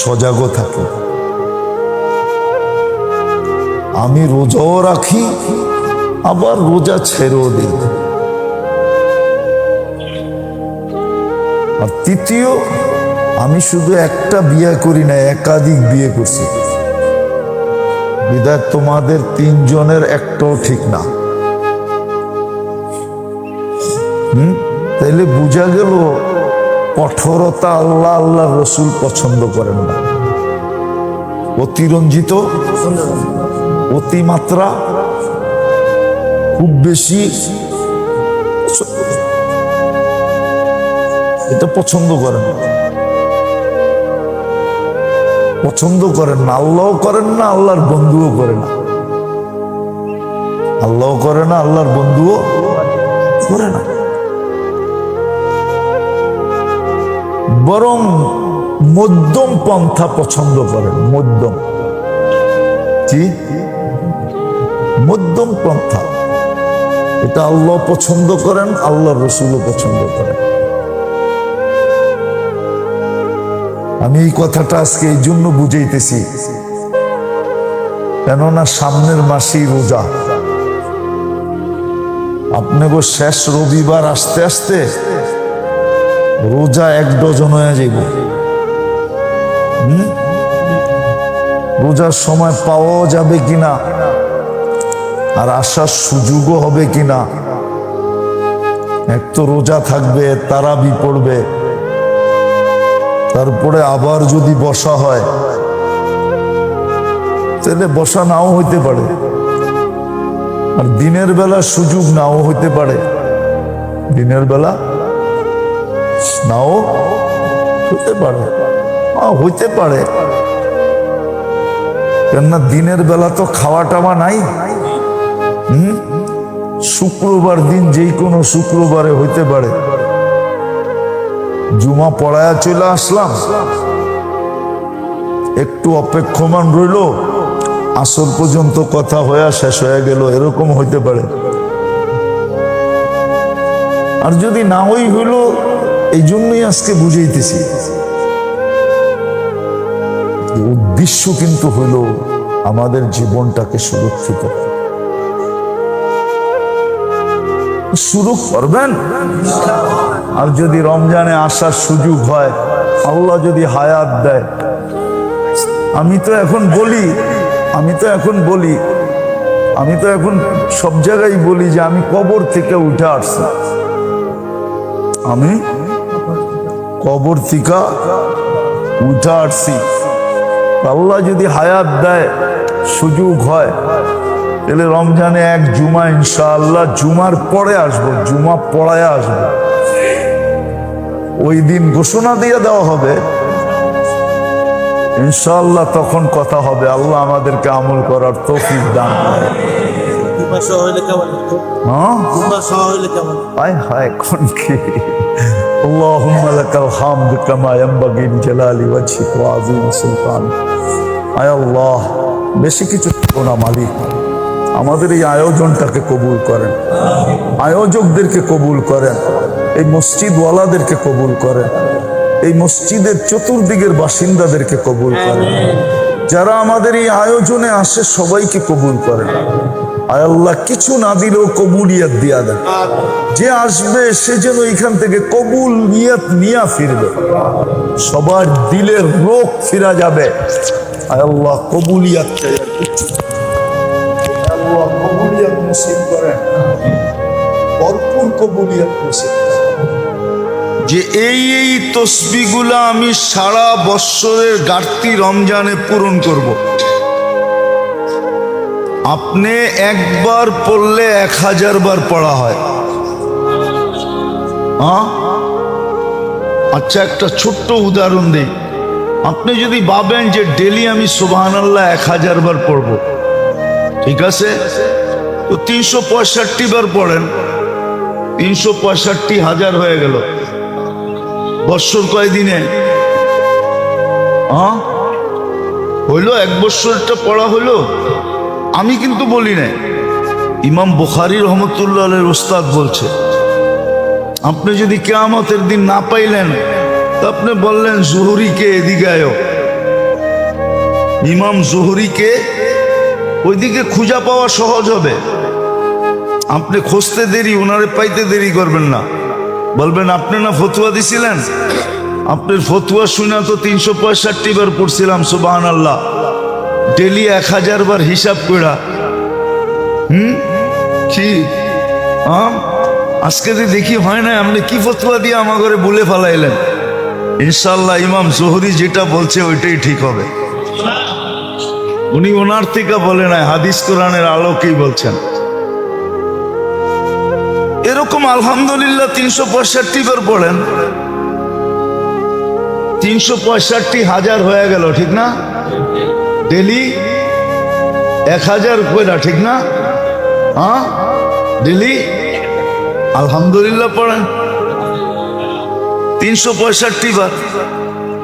সজাগও থাকি। আমি রোজাও রাখি, আবার রোজা ছেড়েও দিই। আর 3য়, আমি শুধু একটা বিয়ে করি না, একাধিক বিয়ে করছি। বিধায় তোমাদের 3 জনের একটাও ঠিক না। তাইলে বোঝা গেল কঠোরতা আল্লাহ আল্লাহ রসুল পছন্দ করেন না। অতিরঞ্জিত, অতিমাত্রা, খুব বেশি এটা পছন্দ করেন না, পছন্দ করেন না। আল্লাহও করেন না, আল্লাহর বন্ধুও করে না। আল্লাহও করে না, আল্লাহর বন্ধুও করে না। বরং মধ্যম পন্থা পছন্দ করেন। মধ্যম, কি মধ্যম পন্থা, এটা আল্লাহ পছন্দ করেন, আল্লাহর রসুলও পছন্দ করেন। আমি এই কথাটা আজকে এই জন্য বুঝাইতেছি, কেননা সামনের মাসেই রোজা। আপনাকে শেষ রবিবার আসতে আসতে রোজা 1 ডজন হয়ে যাইব। রোজার সময় পাওয়াও যাবে কিনা আর আসার সুযোগও হবে কিনা। এক তো রোজা থাকবে, তারাবি পড়বে, তারপরে আবার যদি বসা হয় তাহলে বসা নাও হইতে পারে, আর দিনের বেলা সুযোগ নাও হইতে পারে। দিনের বেলা নাও হইতে পারে, হইতে পারে, কেননা দিনের বেলা তো খাওয়া টাওয়া নাই। শুক্রবার দিন যেই কোনো শুক্রবারে হইতে পারে। জুমা পড়ায়া চলে আসলাম, একটু অপেক্ষমান রইল, আসর পর্যন্ত কথা হয়ে শেষ হয়ে গেল, এরকম হইতে পারে। আর যদি না হইল, এই জন্যই আজকে বুঝাইতেছি, উদ্দেশ্য কিন্তু হইল আমাদের জীবনটাকে সুরক্ষিত। শুরু করবেন, আর যদি রমজানে আসার সুযোগ হয়, আল্লাহ যদি হায়াত দেয়। আমি তো এখন সব জায়গায় বলি যে আমি কবর থেকে উঠে আসছি। আমি কবর থেকে উঠে আসছি। আল্লাহ যদি হায়াত দেয়, সুযোগ হয়, তাহলে রমজানে 1 জুমা ইনশাআল্লাহ, জুমার পরে আসবো, জুমা পড়ায় আসবো। ওই দিন ঘোষণা দিয়ে দেওয়া হবে ইনশাআল্লাহ, তখন কথা হবে। আল্লাহ আমাদেরকে আমল করার তৌফিক দান করে। اللهم لك الحمد كما ينبغي لجلال وجهك وعظيم سلطانك। আয় আল্লাহ, বেশি কিছু না মালিক, আমাদের এই আয়োজনটাকে কবুল করেন, আয়োজকদেরকে কবুল করেন, এই মসজিদওয়ালাদেরকে কবুল করেন, এই মসজিদের চতুর্দিকের বাসিন্দাদেরকে কবুল করেন, যারা আমাদের এই আয়োজনে আসে সবাইকে কবুল করেন। আয় আল্লাহ, কিছু না দিলেও কবুলিয়াত দিয়া দেন। যে আসবে সে যেন এখান থেকে কবুলিয়াত নিয়ে ফিরবে, সবার দিলের রোগ ফিরা যাবে। আয় আল্লাহ, কবুলিয়াত চাই, আল্লাহ কবুলিয়াত নসিব করেন, ভরপুর কবুলিয়াত নসিব করেন। যে এই তসবিহগুলা আমি সারা বৎসরের ঘাটতি রমজানে পূরণ করব। আপনি একবার পড়লে 1000 বার পড়া হয়। আচ্ছা, একটা ছোট্ট উদাহরণ দিই। আপনি যদি ভাবেন যে ডেলি আমি সুবহানাল্লাহ 1000 বার পড়ব, ঠিক আছে, তো 365 বার পড়েন, 365,000 হয়ে গেল। বৎসর কয়দিনে হইল? 1 বৎসরটা পড়া হইলো। আমি কিন্তু বলি না, ইমাম বুখারী রহমতুল্লাহ আলাইহির উস্তাদ বলছে, আপনি যদি কিয়ামতের দিন না পাইলেন, তো আপনি বললেন জুহরিকে এদিকে আয়ো, ইমাম জুহরিকে, ওইদিকে খুঁজা পাওয়া সহজ হবে। আপনি খুঁজতে দেরি, ওনারে পাইতে দেরি করবেন না। বলবেন আপনি না ফতুয়া দিছিলেন, আপনার ফতুয়া শুনে তো 365 বার পড়ছিলাম সুবহানাল্লাহ, ডেলি 1000 বার হিসাব করা। কি আজকে যে দেখি হয় না, আপনি কি ফতোয়া দিয়ে আমার ঘরে বলে ফেলাইলেন। ইনশাল্লাহ ইমাম জোহরি যেটা বলছে ওইটাই ঠিক হবে। উনি ওনার থেকে বলে নাই, হাদিস কোরআনের আলোকেই বলছেন। এরকম আলহামদুলিল্লাহ 365 বার পড়েন, 365,000 হয়ে গেল, ঠিক না? ডেলি 1000 কইরা, ঠিক না? হ্যাঁ, ডেলি আলহামদুলিল্লাহ পড়েন 365 বার।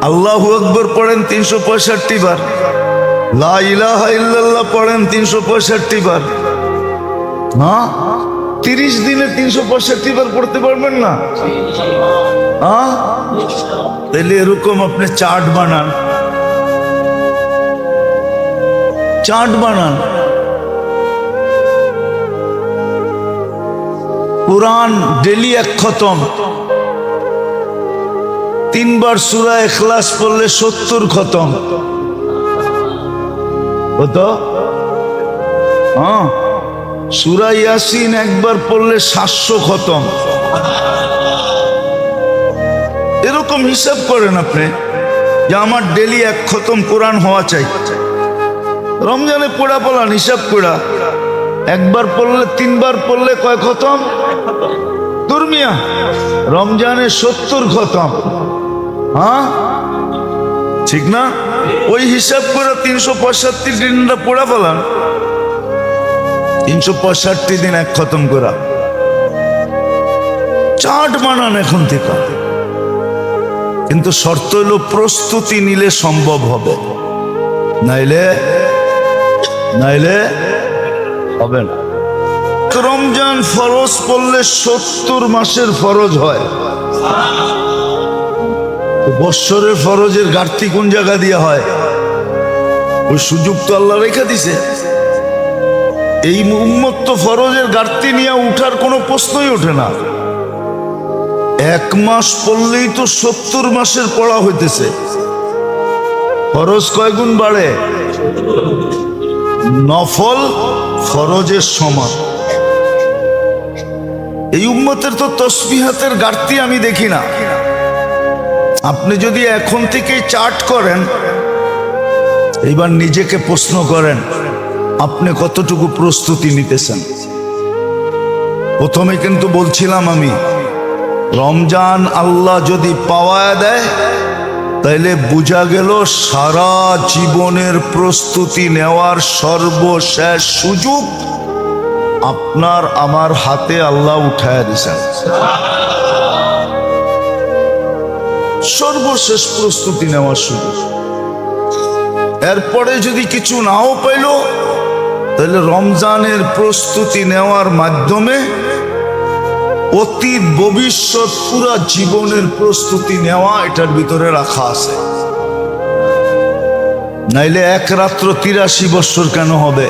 আল্লাহু আকবার পড়েন 365 বার। লা ইলাহা ইল্লাল্লাহ পড়েন 365 বার। হ্যাঁ, 30 দিনে 365 বার পড়তে পারবেন না? হ্যাঁ, তাহলে এরকম আপনি চার্ট বানান, চার্ট বানান। কোরআন ডেলি 1 খতম, 3 বার সূরা ইখলাস পড়লে 70 খতম হতো। হ্যাঁ, সূরা ইয়াসিন একবার পড়লে 700 খতম। এরকম হিসাব করেন আপনি যে আমার ডেলি 1 খতম কোরআন হওয়া চাই। রমজানে পড়া পড়ান, হিসাব করা একবার পড়লে 3 বার পড়লে কয় খতম? দুর্মিয়া রমজানে 70 খতম। হ্যাঁ, ঠিক না? ওই হিসাব করে 365 দিনটা পড়া ফেলান, 365 দিন 1 খতম করা। চার্ট বানান এখন থেকে। কিন্তু শর্ত হলো প্রস্তুতি নিলে সম্ভব হবে, নাইলে হবে না। রমজান ফরজ পড়লে 70 মাসের ফরজ হয়। বৎসরের ফরজের ঘাটতি কোন জায়গা দিয়ে হয়? ওই সুযোগ তো আল্লাহ রেখে দিছে। এই উম্মত তো ফরজের ঘাটতি নিয়ে উঠার কোনো প্রশ্নই ওঠে না। 1 মাস পড়লেই তো 70 মাসের পড়া হইতেছে। ফরজ কয় গুণ বাড়ে? নফল ফরজের সমান। এই উম্মতের তো তসবিহাতের ঘাটতি আমি দেখি না। আপনি যদি এখন থেকেই চার্ট করেন, এইবার নিজেকে প্রশ্ন করেন আপনি কতটুকু প্রস্তুতি নিতেছেন। প্রথমে কিন্তু বলছিলাম আমি, রমজান আল্লাহ যদি পাওয়া দেয় তাইলে বোঝা গেল সারা জীবনের প্রস্তুতি নেওয়ার সর্বশেষ সুযোগ আপনার আমার হাতে আল্লাহ উঠায় দিয়েছেন। সর্বশেষ প্রস্তুতি নেওয়ার সুযোগ। এরপরে যদি কিছু নাও পাইল তাহলে রমজানের প্রস্তুতি নেওয়ার মাধ্যমে অতীত ভবিষ্যৎ পুরা জীবনের প্রস্তুতি নেওয়া এটার ভিতরে রাখা আছে। নাইলে 1 রাত্র 83 বছর কেন হবে?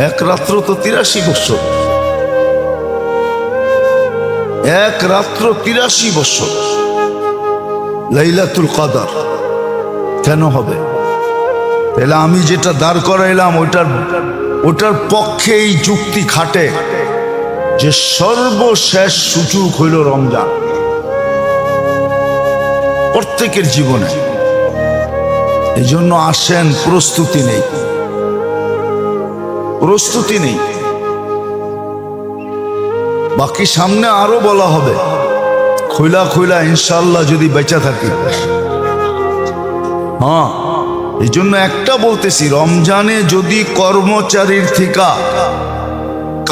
1 রাত্র তো 83 বছর, 1 রাত্র 83 বছর। লাইলাতুল কদর কেন হবে? তাহলে আমি যেটা দাঁড় করাইলাম ওটার পক্ষে এই যুক্তি খাটে যে সর্বশেষ সুযোগ হইল রমজান প্রত্যেকের জীবনে। এই জন্য আসেন, প্রস্তুতি নেই, প্রস্তুতি নেই। বাকি সামনে আরো বলা হবে, খুইলা খুইলা ইনশাল্লাহ যদি বেঁচে থাকি। হ্যাঁ, এই জন্য একটা বলতেছি, রমজানে যদি কর্মচারীর থেকে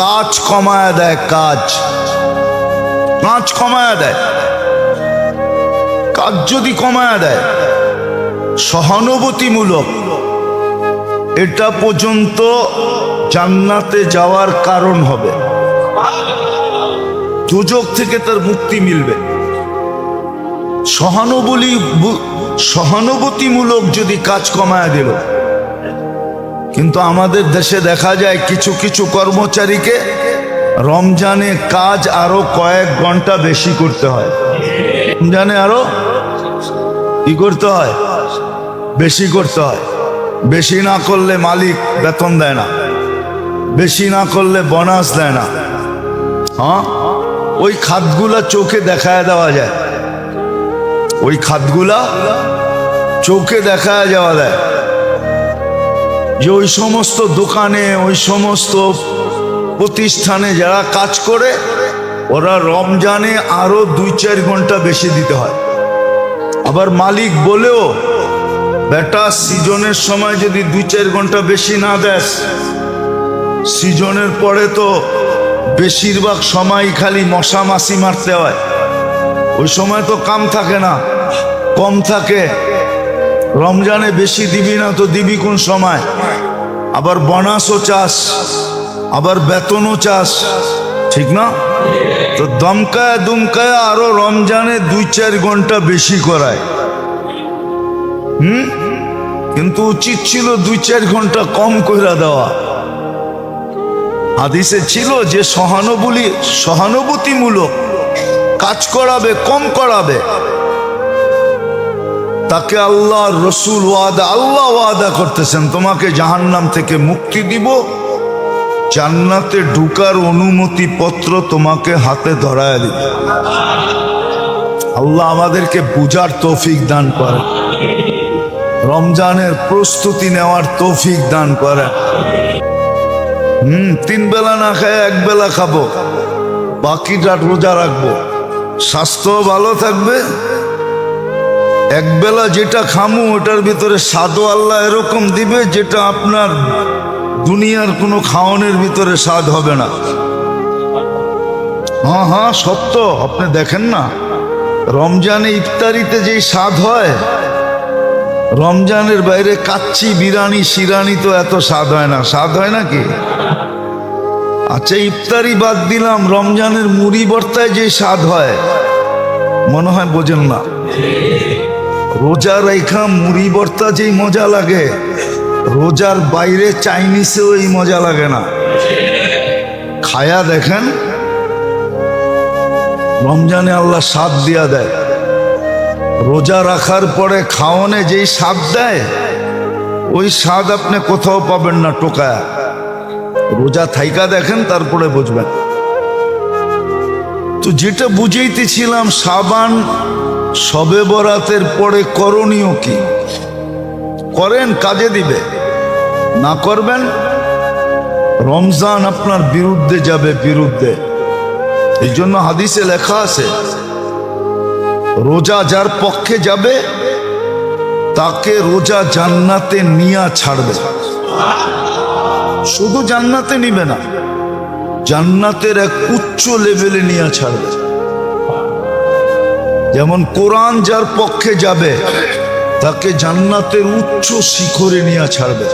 কাজ কমায়া দেয়, কাজ কমায়া দেয়, কাজ যদি কমায়া দেয় সহানুভূতিমূলক, এটা পর্যন্ত জান্নাতে যাওয়ার কারণ হবে। দুজক থেকে তার মুক্তি মিলবে। সহানুভূতিমূলক যদি কাজ কমায়া দিল। কিন্তু আমাদের দেশে দেখা যায় কিছু কিছু কর্মচারীকে রমজানে কাজ আরো কয়েক ঘন্টা বেশি করতে হয়। রমজানে আরো কি করতে হয়? বেশি করতে হয়। বেশি না করলে মালিক বেতন দেয় না, বেশি না করলে বোনাস দেয় না। হ্যাঁ, ওই খাতগুলা চোখে দেখায় দেওয়া যায়, ওই খাতগুলা চোখে দেখায় যাওয়া যায় যে ওই সমস্ত দোকানে, ওই সমস্ত প্রতিষ্ঠানে যারা কাজ করে ওরা রমজানে আরো 2-4 ঘন্টা বেশি দিতে হয়। আবার মালিক বলেও, বেটা সিজনের সময় যদি 2-4 ঘন্টা বেশি না দেস, সিজনের পরে তো বেশিরভাগ সময় খালি মশা মাছি মারতে হয়, ওই সময় তো কাম থাকে না, কম থাকে। রমজানে বেশি দিবি না তো দিবি কোন সময়? আবার বোনাসও চাস, আবার বেতনও চাস, ঠিক না? তো দমকায় দুমকায় আরো রমজানে 2-4 ঘন্টা বেশি করায়। কিন্তু উচিত ছিল 2-4 ঘন্টা কম করে দেওয়া। হাদিসে ছিল যে সহানুভূতিমূলক কাজ করাবে, কম করাবে, তাকে আল্লাহ রসুল আল্লাহ ওয়াদা করতেছেন তোমাকে জাহান্নাম থেকে মুক্তি দিব, জান্নাতে ঢুকার অনুমতি পত্র তোমাকে হাতে ধরায় দিব। আল্লাহ আমাদেরকে বুঝার তৌফিক দান করে, রমজানের প্রস্তুতি নেওয়ার তৌফিক দান করে। 3 বেলা না খায় 1 বেলা খাবো, বাকিটা রোজা রাখবো, স্বাস্থ্য ভালো থাকবে। 1 বেলা যেটা খামু ওটার ভিতরে স্বাদও আল্লাহ এরকম দিবে যেটা আপনার দুনিয়ার কোনো খাওয়ানোর ভিতরে স্বাদ হবে না। হ্যাঁ হ্যাঁ সত্য, আপনি দেখেন না রমজানে ইফতারিতে যেই স্বাদ হয়, রমজানের বাইরে কাচ্চি, বিরিয়ানি, শিরানি তো এত স্বাদ হয় না। স্বাদ হয় নাকি? আচ্ছা ইফতারি বাদ দিলাম, রমজানের মুড়ি ভর্তায় যে স্বাদ হয় মনে হয় বোঝেন না। রোজা রাইখা মুড়ি ভর্তা যেই মজা লাগে, রোজার বাইরে চাইনিজেও এই মজা লাগে না। খায়া দেখেন, রমজানে আল্লাহ স্বাদ দিয়া দেয়। রোজা রাখার পরে খাওয়ানে যেই স্বাদ দেয়, ওই স্বাদ আপনি কোথাও পাবেন না টোকায়া। রোজা থাইকা দেখেন, তারপরে বুঝবেন। তো যেটা বুঝাইতেছিলাম, শাবান শবে বরাতের পরে করণীয় কি? করেন, কাজে দিবে। না করবেন, রমজান আপনার বিরুদ্ধে যাবে, বিরুদ্ধে। এই জন্য হাদিসে লেখা আছে, রোজা যার পক্ষে যাবে তাকে রোজা জান্নাতে নিয়া ছাড়বে। শুধু জান্নাতে নিবে না, জান্নাতের এক উচ্চ লেভেলে নিয়ে ছাড়বে। যেমন কোরআন যার পক্ষে যাবে তাকে জান্নাতের উচ্চ শিখরে নিয়ে ছাড়বে।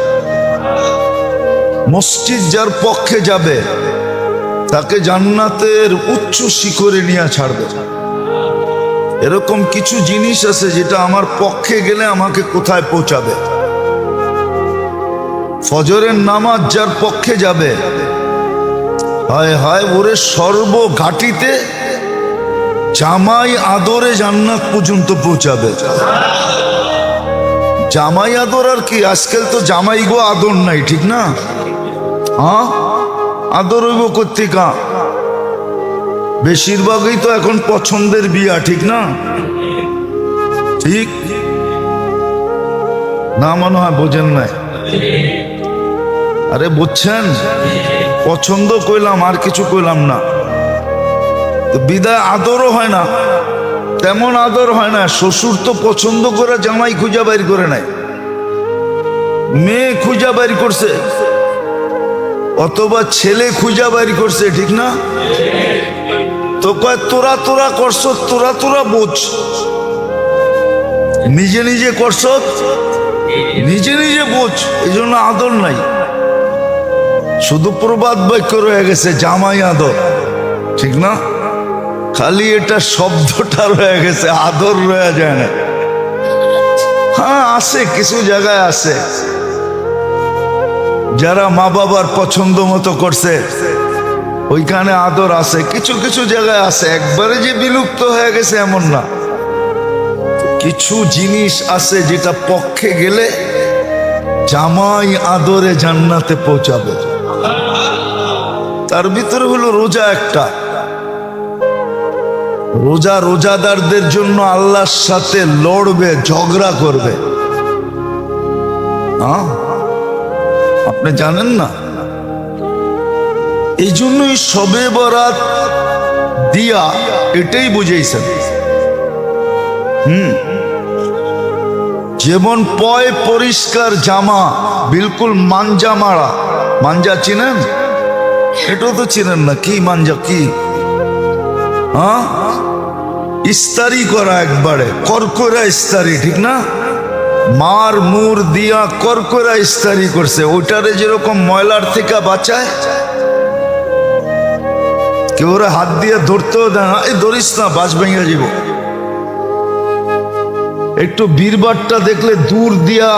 মসজিদ যার পক্ষে যাবে তাকে জান্নাতের উচ্চ শিখরে নিয়ে ছাড়বে। এরকম কিছু জিনিস আছে যেটা আমার পক্ষে গেলে আমাকে কোথায় পৌঁছাবে। ফজরের নামাজ যার পক্ষে যাবে, হায় হায় ওরে সর্বঘাটিতে জামাই আদরে জান্নাত পর্যন্ত পৌঁছাবে। জামাই আদর আর কি, আজকাল তো জামাই গো আদর নাই, ঠিক না? হ্যাঁ, আদর হইব কর্তিকা, বেশিরভাগই তো এখন পছন্দের বিয়া, ঠিক না? ঠিক না? মনে হয় বোঝেন নাই। আরে বুঝছেন, পছন্দ কইলাম, আর কিছু কইলাম না। তো বিদায় আদরও হয় না, তেমন আদর হয় না। শ্বশুর তো পছন্দ করে জামাই খুঁজা বাইর করে নাই, মেয়ে খুঁজা বাইর করছে, অথবা ছেলে খুঁজা বাইর করছে, ঠিক না? তো কয় তোরা তোরা করছ, তোরা তোরা বোঝ। নিজে নিজে করছ, নিজে নিজে বোঝ। এই জন্য আদর নাই, শুধু প্রবাদ বাক্য রয়ে গেছে জামাই আদর, ঠিক না? খালি এটা শব্দটা রয়ে গেছে, আদর রয়ে যায় না। হ্যাঁ আছে, কিছু জায়গায় আছে যারা মা বাবার পছন্দ মতো করছে, ওইখানে আদর আছে। কিছু কিছু জায়গায় আছে, একবারে যে বিলুপ্ত হয়ে গেছে এমন না। কিছু জিনিস আছে যেটা পক্ষে গেলে জামাই আদরে জান্নাতে পৌঁছাবে। তার ভিতরে হলো রোজা একটা। রোজাদারদের জন্য আল্লাহর সাথে লড়বে, ঝগড়া করবে। হ্যাঁ, আপনি জানেন না? এই জন্যই শবে বরাত দিয়া এটাই বুঝাইছেন। যেমন পয় পরিষ্কার জামা, বিলকুল মাঞ্জা মারা। মাঞ্জা চিনেন? এটাও তো চিনেন না। কি মাঞ্জা? কি? হ্যাঁ, ইস্তারি করা, একবারে করকরা ইস্তারি, ঠিক না? মার মুর দিয়া করকরা ইস্তারি করছে। ওইটারে যেরকম ময়লার থেকে বাঁচায়, কেউ ওরা হাত দিয়ে ধরতেও দেয় না। এই ধরিস না, বাঁচ ভেঙে যাব। একটু বীরবারটা দেখলে দূর দিয়া,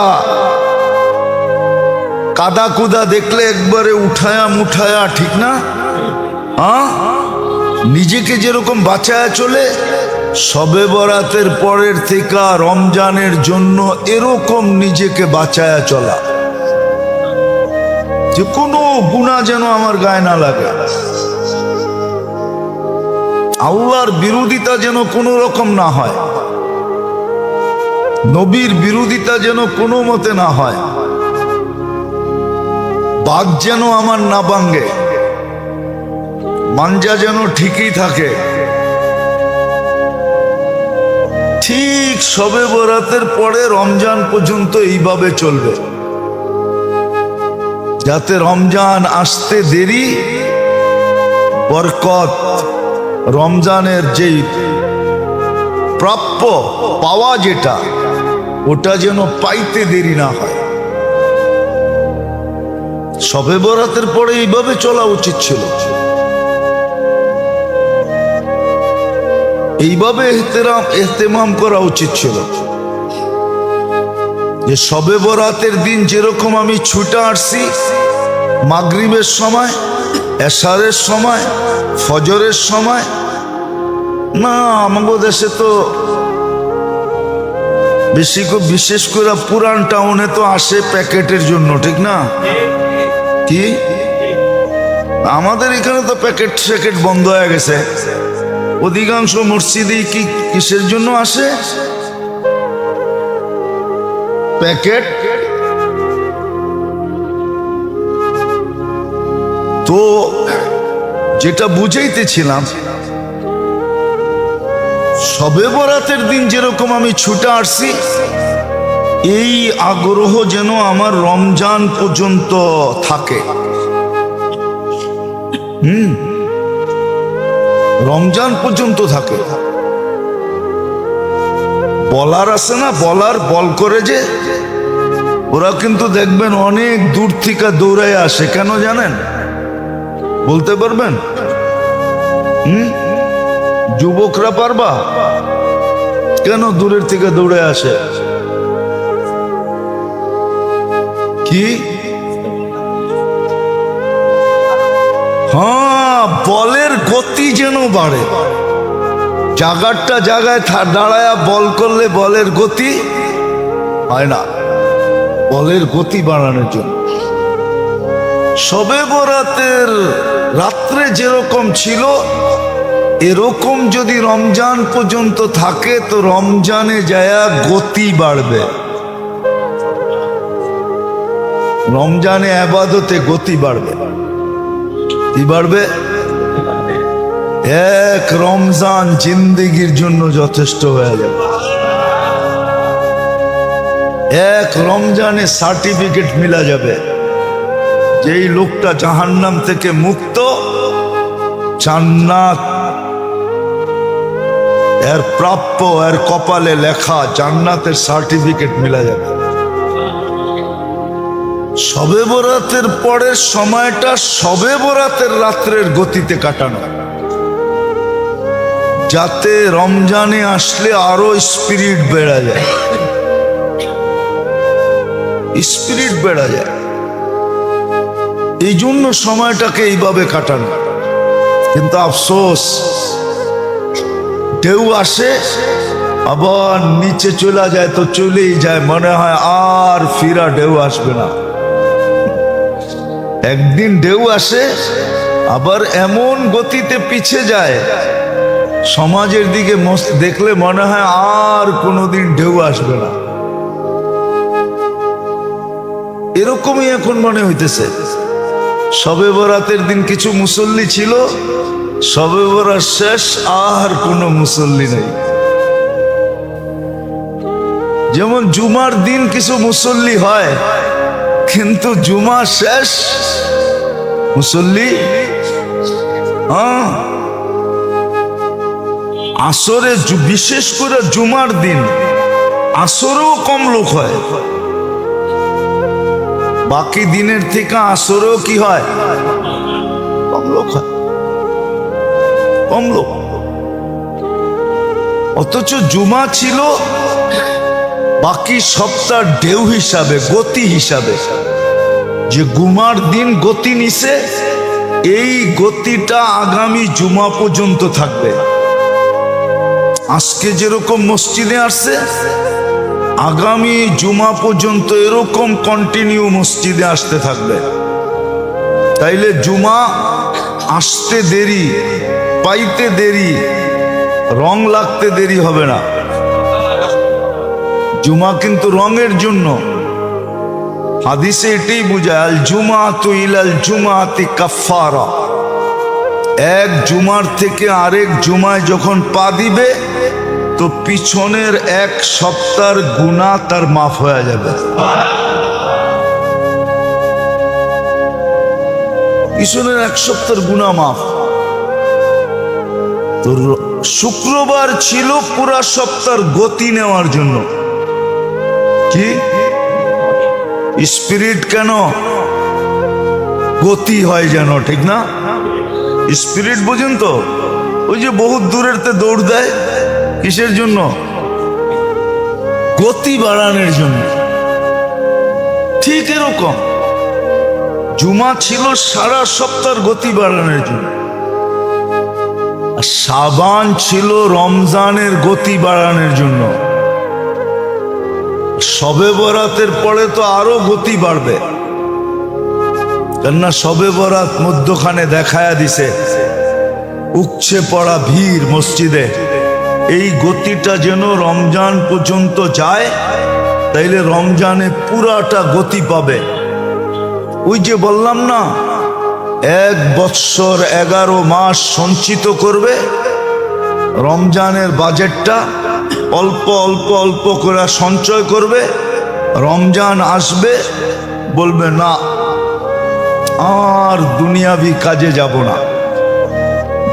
কাদা কুদা দেখলে একবারে উঠায়া মুঠায়া, ঠিক না? হ্যাঁ, নিজেকে যেরকম বাঁচায়া চলে, শবে বরাতের পরের থেকে রমজানের জন্য এরকম নিজেকে বাঁচায়া চলা, যে কোনো গুনাহ যেন আমার গায়ে না লাগে, আল্লাহর বিরোধিতা যেন কোনো রকম না হয়, নবীর বিরোধিতা যেন কোনো মতে না হয়, বাঘ যেন আমার না ভাঙ্গে, মাঞ্জা যেন ঠিকই থাকে। ঠিক শবে বরাতের পরে রমজান পর্যন্ত এইভাবে চলবে, যাতে রমজান আসতে দেরি, বরকত, রমজানের যেই প্রাপ্য পাওয়া যেটা, ওটা যেন পাইতে দেরি না হয়। শবে বরাতের পরে এইভাবে চলা উচিত ছিল, এইভাবে এহতেমাম করা উচিত ছিল, যে শবে বরাতের দিন যেরকম আমি ছুটে আসছি মাগরিবের সময়, এশারের সময়, ফজরের সময়। না, আমাদের দেশে তো বিশেষ করে পুরান টাউনে তো আসে প্যাকেটের জন্য, ঠিক না? কি আমাদের এখানে তো প্যাকেট স্যাকেট বন্ধ হয়ে গেছে। অধিকাংশ মসজিদে কি কিসের জন্য আসে? প্যাকেট। তো যেটা বুঝাইতেছিলাম, শবে বরাতের দিন যেরকম আমি ছুটে আসছি, এই আগ্রহ যেন আমার রমজান পর্যন্ত থাকে। রমজান পর্যন্ত থাকে। বলার আছে না, বল করে যে, ওরা কিন্তু দেখবেন অনেক দূর থেকে দৌড়ায় আসে। কেন জানেন? বলতে পারবেন? যুবকরা পারবা? কেন দূরের থেকে দৌড়ে আসে? কি? হ্যাঁ, বলের গতি যেন বাড়ে। জায়গায় দাঁড়ায়া বল করলে বলের গতি হয় না, বলের গতি বাড়ানোর জন্য। শবে বরাতের রাত্রে যেরকম ছিল, এরকম যদি রমজান পর্যন্ত থাকে, তো রমজানে যায়া গতি বাড়বে। রমজানে ইবাদতে গতি বাড়বে। কি বাড়বে? এক রমজান জিন্দেগির জন্য যথেষ্ট হয়ে যাবে। এক রমজানে সার্টিফিকেট মিলা যাবে, যেই লোকটা জাহান্নাম থেকে মুক্ত, জান্নাত এর প্রাপ্য, এর কপালে লেখা, জান্নাতের সার্টিফিকেট মিলা যাবে। শবে বরাতের পরের সময়টা শবে বরাতের রাত্রের গতিতে কাটানো, যাতে রমজানে আসলে আরো স্পিরিট বেড়া যায়, স্পিরিট বেড়া যায়। এই জন্য সময়টাকে এইভাবে কাটানো। কিন্তু আফসোস, ঢেউ আসে আবার নিচে চলে যায়, তো চলেই যায়, মনে হয় আর ফিরা ঢেউ আসবে না। একদিন ঢেউ আসে, আবার এমন গতিতে পিছে যায়, সমাজের দিকে দেখলে মনে হয় আর কোনোদিন ঢেউ আসবে না, এরকমই এখন মনে হইতেছে। শবে বরাতের দিন কিছু মুসল্লি ছিল, শবে বরাত শেষ, আর কোনো মুসল্লি নেই। যেমন জুমার দিন কিছু মুসল্লি হয়, কিন্তু জুমা শেষ, মুসল্লি আসরে, বিশেষ করে জুমার দিন আসরেও কম লোক হয়। বাকি দিনের থেকে আসরেও কি হয়, কম লোক হয়, কম লোক। অথচ জুমা ছিল বাকি সপ্তাহ ঢেউ হিসাবে, গতি হিসাবে, যে গুমার দিন গতি নিছে, এই গতিটা আগামী জুমা পর্যন্ত থাকবে। আজকে যেরকম মসজিদে আসছে, আগামী জুমা পর্যন্ত এরকম কন্টিনিউ মসজিদে আসতে থাকবে। তাইলে জুমা আসতে দেরি, পাইতে দেরি, রং লাগতে দেরি হবে না। জুমা কিন্তু রঙের জন্য। হাদিসে এটাই বুঝায়, আল জুমাতু ইলাল জুমাতি কাফারা। এক জুমার থেকে আরেক জুমায় যখন পা দিবে, তো পিছনের এক সপ্তাহের গুনাহ তার মাফ হয়ে যাবে। পিছনের এক সপ্তাহের গুনাহ মাফ। তো শুক্রবার ছিল পুরা সপ্তাহের গতি নেওয়ার জন্য। কি স্পিরিট কেন গতি হয় যেন, ঠিক না? স্পিরিট বুঝেন তো, ওই যে বহুত দূরের তে দৌড় দেয়, কিসের জন্য? গতি বাড়ানোর জন্য। ঠিক এরকম জুমা ছিল সারা সপ্তাহের গতি বাড়ানোর জন্য, আর শাবান ছিল রমজানের গতি বাড়ানোর জন্য। শবে বরাতের পরে তো আরো গতি বাড়বে, কেননা শবে বরাত মধ্যখানে দেখায়া দিছে, উপচে পড়া ভিড় মসজিদে। এই গতিটা যেন রমজান পর্যন্ত যায়, তাইলে রমজানে পুরাটা গতি পাবে। ওই যে বললাম না, 1 বৎসর 11 মাস সঞ্চিত করবে, রমজানের বাজেটটা অল্প অল্প অল্প করে সঞ্চয় করবে। রমজান আসবে, বলবে না আর দুনিয়াবি কাজে যাব না,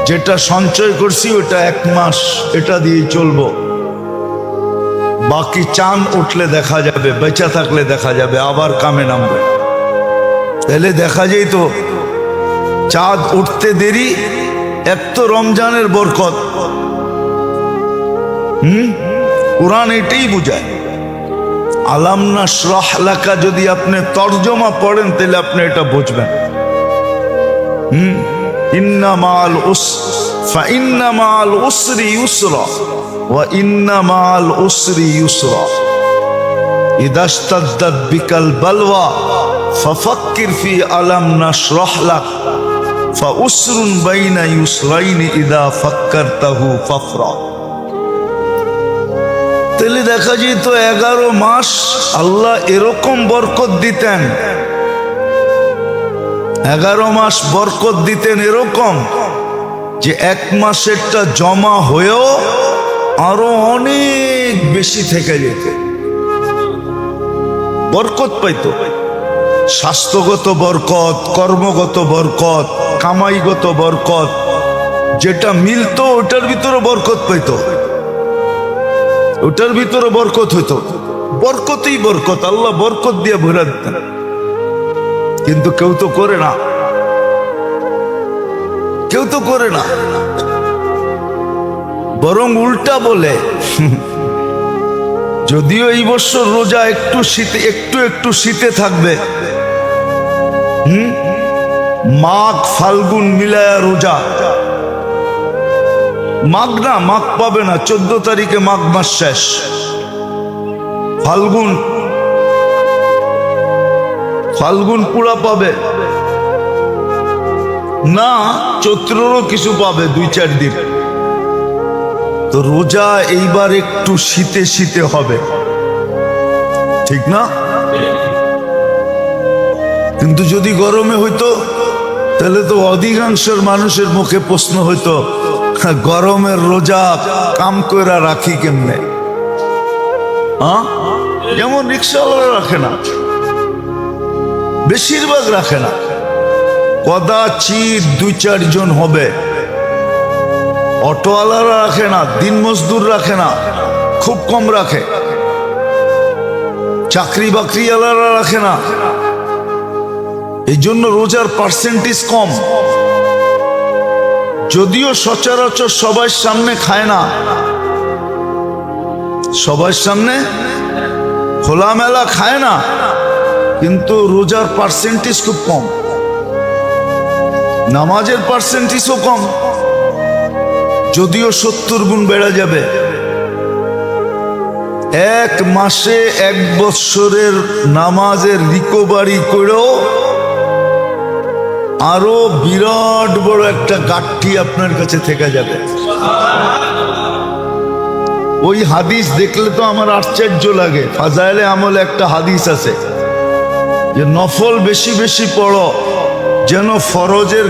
যেটা সঞ্চয় করছি ওটা 1 মাস এটা দিয়ে চলবো, বাকি চাঁদ উঠলে দেখা যাবে, বেঁচে থাকলে দেখা যাবে, আবার কামে নামবে। তাহলে দেখা যায় তো চাঁদ উঠতে দেরি, এক তো রমজানের বরকত। কুরআন এটাই বুঝায়। আলাম নাশরাহ লাকা যদি আপনি তরজমা পড়েন, তাহলে আপনি এটা বুঝবেন। ইন্না মাআল ফাইন্না মাআল উসরি ইউসরা ওয়া ইন্না মাআল উসরি ইউসরা ইযা ইশতাদ্দাত বিকাল বালওয়া ফাফাক্কির ফি আলাম নাশরাহ লাক ফাউসরুন বাইনা ইউসরাইনি ইযা ফাক্কারতাহু ফাফরা। তাহলে দেখা যেত 11 মাস আল্লাহ এরকম বরকত দিতেন, 11 মাস বরকত দিতেন এরকম যে 1 মাসেরটা জমা হয়েও আরো অনেক বেশি থেকে যেত, বরকত পাইত। স্বাস্থ্যগত বরকত, কর্মগত বরকত, কামাইগত বরকত, যেটা মিলতো ওটার ভিতরে বরকত পাইত, ওটার ভিতরে বরকত হইতো। বরকতই বরকত, আল্লাহ বরকত দিয়ে ভরে দিতেন। কিন্তু কেউ তো করে না, কেউ তো করে না, বরং উল্টা বলে। যদিও এই বছর রোজা একটু শীতে, একটু শীতে থাকবে, মাঘ ফাল্গুন মিলায়া রোজা। মাঘ না, মাঘ পাবে না, 14 তারিখে মাঘ মাস শেষ। ফাল্গুন পুরা পাবে না, চৈত্রেরও কিছু পাবে 2-4 দিন। তো রোজা এইবার একটু শীতে শীতে হবে, ঠিক না? কিন্তু যদি গরমে হইতো তাহলে তো অধিকাংশের মানুষের মুখে প্রশ্ন হইতো, গরমের রোজা কাম কইরা রাখি কেমনে? হ্যাঁ, যেমন রিক্সাওয়ালা রাখে না, বেশিরভাগ রাখে না, কদাচিৎ 2-4 জন হবে। অটোওয়ালারা রাখে না, দিন মজদুর রাখে না, খুব কম রাখে। চাকরি বাকরিওয়ালারা রাখে না, এই জন্য রোজার পার্সেন্টেজ কম। যদিও সচরাচর সবার সামনে খায় না, সবার সামনে খোলামেলা খায় না, কিন্তু রোজার পার্সেন্টেজ খুব কম, নামাজের পার্সেন্টেজও কম। যদিও 70 গুণ বেড়ে যাবে। 1 মাসে 1 বৎসরের নামাজের রিকভারি করেও আরো বিরাট বড় একটা গাঠি আপনার কাছে থেকে যাবে। ওই হাদিস দেখলে তো আমার আশ্চর্য লাগে। ফাজাইলে আমলে একটা হাদিস আছে যে নফল বেশি বেশি পড়ো যেন ফরজের